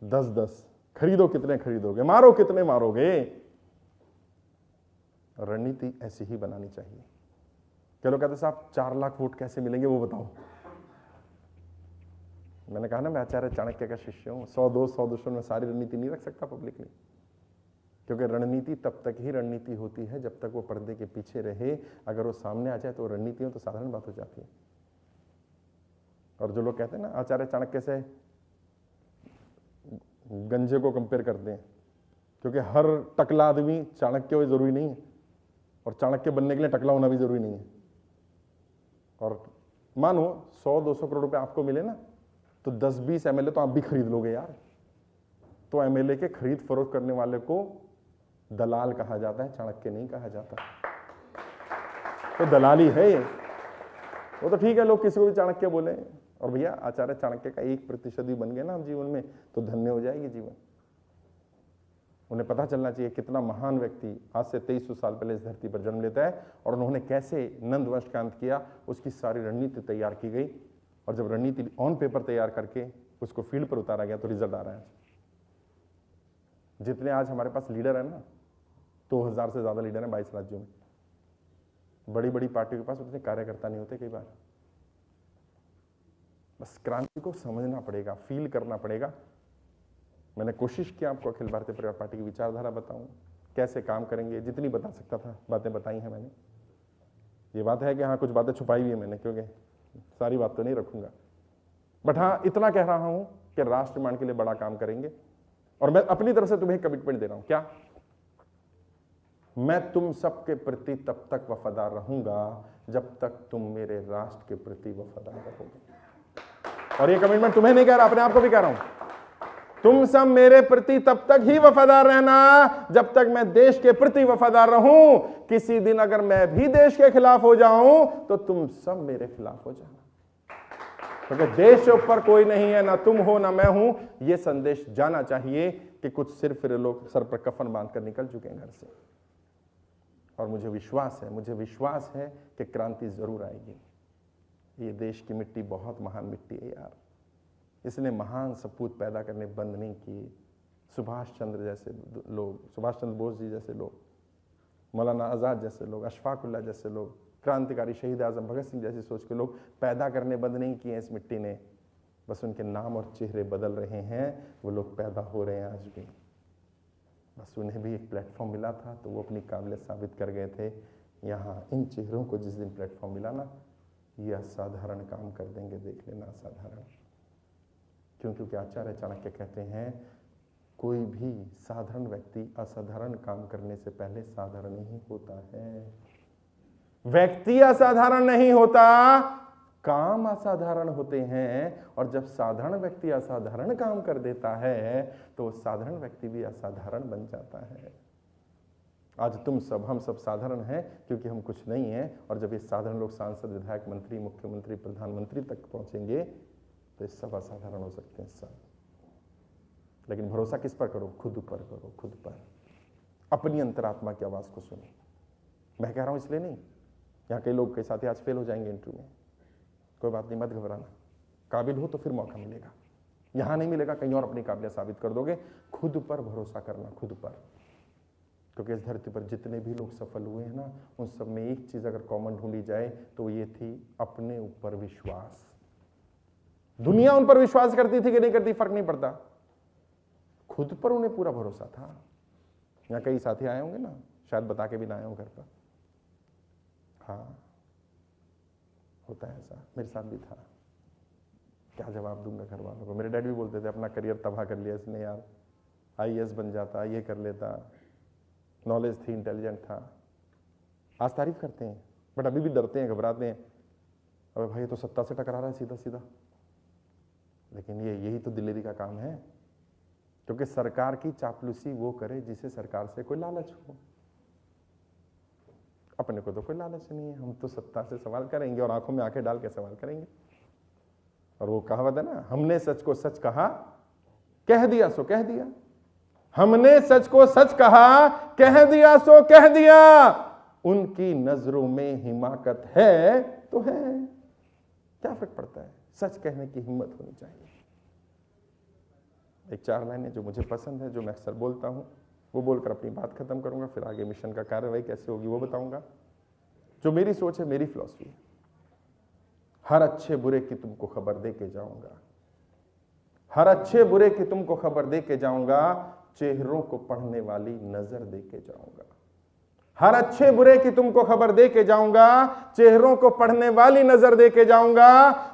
10-10 खरीदो, कितने खरीदोगे, मारो कितने मारोगे। रणनीति ऐसी ही बनानी चाहिए। क्या लोग कहते साहब 4 लाख वोट कैसे मिलेंगे वो बताओ। मैंने कहा ना मैं आचार्य चाणक्य का शिष्य हूं। 100 दोस्त 100 दुश्मन में सारी रणनीति नहीं रख सकता पब्लिकली, क्योंकि रणनीति तब तक ही रणनीति होती है जब तक वो पर्दे के पीछे रहे। अगर वो सामने आ जाए तो रणनीति हो तो साधारण बात हो जाती है। और जो लोग कहते हैं ना आचार्य चाणक्य से गंजे को कंपेयर करते हैं, क्योंकि हर टकला आदमी चाणक्य हो जरूरी नहीं है, और चाणक्य बनने के लिए टकला होना भी जरूरी नहीं है। और मानो 100-200 करोड़ रुपए आपको मिले ना, तो 10-20 एमएलए तो आप भी खरीद लोगे यार। तो एमएलए के खरीद फरोख्त करने वाले को दलाल कहा जाता है, चाणक्य नहीं कहा जाता। तो दलाली है ये। वो तो ठीक है लोग किसी को भी चाणक्य बोले, और भैया आचार्य चाणक्य का 1% भी बन गए ना हम जीवन में तो धन्य हो जाएगी जीवन। उन्हें पता चलना चाहिए कितना महान व्यक्ति आज से 2300 साल पहले इस धरती पर जन्म लेता है, और उन्होंने कैसे नंद वंश का अंत किया, उसकी सारी रणनीति तैयार की गई। और जब रणनीति ऑन पेपर तैयार करके उसको फील्ड पर उतारा गया तो रिजल्ट आ रहा है। जितने आज हमारे पास लीडर है ना, 2000 से ज्यादा लीडर हैं 22 राज्यों में। बड़ी बड़ी पार्टियों के पास उतने कार्यकर्ता नहीं होते कई बार। बस क्रांति को समझना पड़ेगा, फील करना पड़ेगा। मैंने कोशिश की आपको अखिल भारतीय परिवार पार्टी की विचारधारा बताऊं, कैसे काम करेंगे, जितनी बता सकता था बातें बताई हैं मैंने। ये बात है कि हाँ कुछ बातें छुपाई भी है मैंने, क्योंकि सारी बात तो नहीं रखूंगा, बट हाँ इतना कह रहा हूं कि राष्ट्र निर्माण के लिए बड़ा काम करेंगे। और मैं अपनी तरफ से तुम्हें कमिटमेंट दे रहा हूं, क्या मैं तुम सबके प्रति तब तक वफादार रहूंगा जब तक तुम मेरे राष्ट्र के प्रति वफादार रहोगे। और ये कमिटमेंट तुम्हें नहीं कह रहा, अपने आप को भी कह रहा हूं। तुम सब मेरे प्रति तब तक ही वफादार रहना जब तक मैं देश के प्रति वफादार रहूं। किसी दिन अगर मैं भी देश के खिलाफ हो जाऊं तो तुम सब मेरे खिलाफ हो जाना, क्योंकि देश के ऊपर कोई नहीं है, ना तुम हो ना मैं हूं। यह संदेश जाना चाहिए कि कुछ सिर फिरे लोग सर पर कफन बांध कर निकल चुके हैं घर से। और मुझे विश्वास है कि क्रांति जरूर आएगी। ये देश की मिट्टी बहुत महान मिट्टी है यार, इसने महान सपूत पैदा करने बंद नहीं किए। सुभाष चंद्र जैसे लोग, सुभाष चंद्र बोस जी जैसे लोग, मौलाना आज़ाद जैसे लोग, अशफाकुल्लाह जैसे लोग, क्रांतिकारी शहीद आजम भगत सिंह जैसी सोच के लोग पैदा करने बंद नहीं किए इस मिट्टी ने। बस उनके नाम और चेहरे बदल रहे हैं, वो लोग पैदा हो रहे हैं आज भी। बस उन्हें भी एक प्लेटफॉर्म मिला था तो वो अपनी काबिलियत साबित कर गए थे। यहाँ इन चेहरों को जिस दिन प्लेटफॉर्म मिला ना, ये असाधारण काम कर देंगे, देख लेना असाधारण। क्योंकि आचार्य चाणक्य कहते हैं कोई भी साधारण व्यक्ति असाधारण काम करने से पहले साधारण ही होता है। व्यक्ति असाधारण नहीं होता, काम असाधारण होते हैं। और जब साधारण व्यक्ति असाधारण काम कर देता है तो साधारण व्यक्ति भी असाधारण बन जाता है। आज तुम सब, हम सब साधारण हैं क्योंकि हम कुछ नहीं हैं। और जब ये साधारण लोग सांसद, विधायक, मंत्री, मुख्यमंत्री, प्रधानमंत्री तक पहुंचेंगे तो ये सब असाधारण हो सकते हैं सब। लेकिन भरोसा किस पर करो? खुद पर करो, खुद पर। अपनी अंतरात्मा की आवाज को सुनो। मैं कह रहा हूं इसलिए नहीं, यहाँ कई लोग कई साथी आज फेल हो जाएंगे इंटरव्यू में, कोई बात नहीं, मत घबराना। काबिल हो तो फिर मौका मिलेगा, यहां नहीं मिलेगा कहीं और अपनी काबिलियत साबित कर दोगे। खुद पर भरोसा करना, खुद पर। क्योंकि इस धरती पर जितने भी लोग सफल हुए हैं ना, उन सब में एक चीज अगर कॉमन ढूंढी जाए तो ये थी अपने ऊपर विश्वास। दुनिया उन पर विश्वास करती थी कि नहीं करती फर्क नहीं पड़ता, खुद पर उन्हें पूरा भरोसा था। यहां कई साथी आए होंगे ना, शायद बता के भी ना आए हो घर पर। हाँ, होता है ऐसा, मेरे साथ भी था। क्या जवाब दूंगा घर वालों को। मेरे डैड भी बोलते थे अपना करियर तबाह कर लिया इसने यार, आईएएस बन जाता, ये कर लेता, नॉलेज थी, इंटेलिजेंट था। आज तारीफ करते हैं बट अभी भी डरते हैं, घबराते हैं, अबे भाई तो सत्ता से टकरा रहा है सीधा सीधा। लेकिन यही तो दिलेरी का काम है, क्योंकि सरकार की चापलूसी वो करे जिसे सरकार से कोई लालच हो। अपने को तो कोई लालच नहीं है, हम तो सत्ता से सवाल करेंगे और आंखों में आंखें डाल के सवाल करेंगे। और वो कहावत है ना, हमने सच को सच कहा, कह दिया सो कह दिया। हमने सच को सच कहा, कह दिया सो कह दिया। उनकी नजरों में हिमाकत है तो है, क्या फर्क पड़ता है, सच कहने की हिम्मत होनी चाहिए। एक 4 लाइनें जो मुझे पसंद है, जो मैं अक्सर बोलता हूं, वो बोलकर अपनी बात खत्म करूंगा, फिर आगे मिशन का कार्रवाई कैसे होगी वो बताऊंगा। जो मेरी सोच है, मेरी फिलॉसफी है, हर अच्छे बुरे की तुमको खबर दे के जाऊंगा, हर अच्छे बुरे की तुमको खबर दे के जाऊंगा, चेहरों को पढ़ने वाली नजर दे के जाऊंगा। हर अच्छे बुरे की तुमको खबर दे के जाऊंगा, चेहरों को पढ़ने वाली नजर दे के जाऊंगा।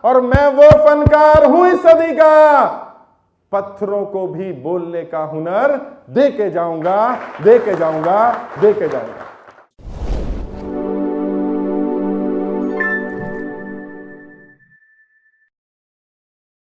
और मैं वो फनकार हूं इस सदी का, पत्थरों को भी बोलने का हुनर दे के जाऊंगा, दे के जाऊंगा, दे के जाऊंगा।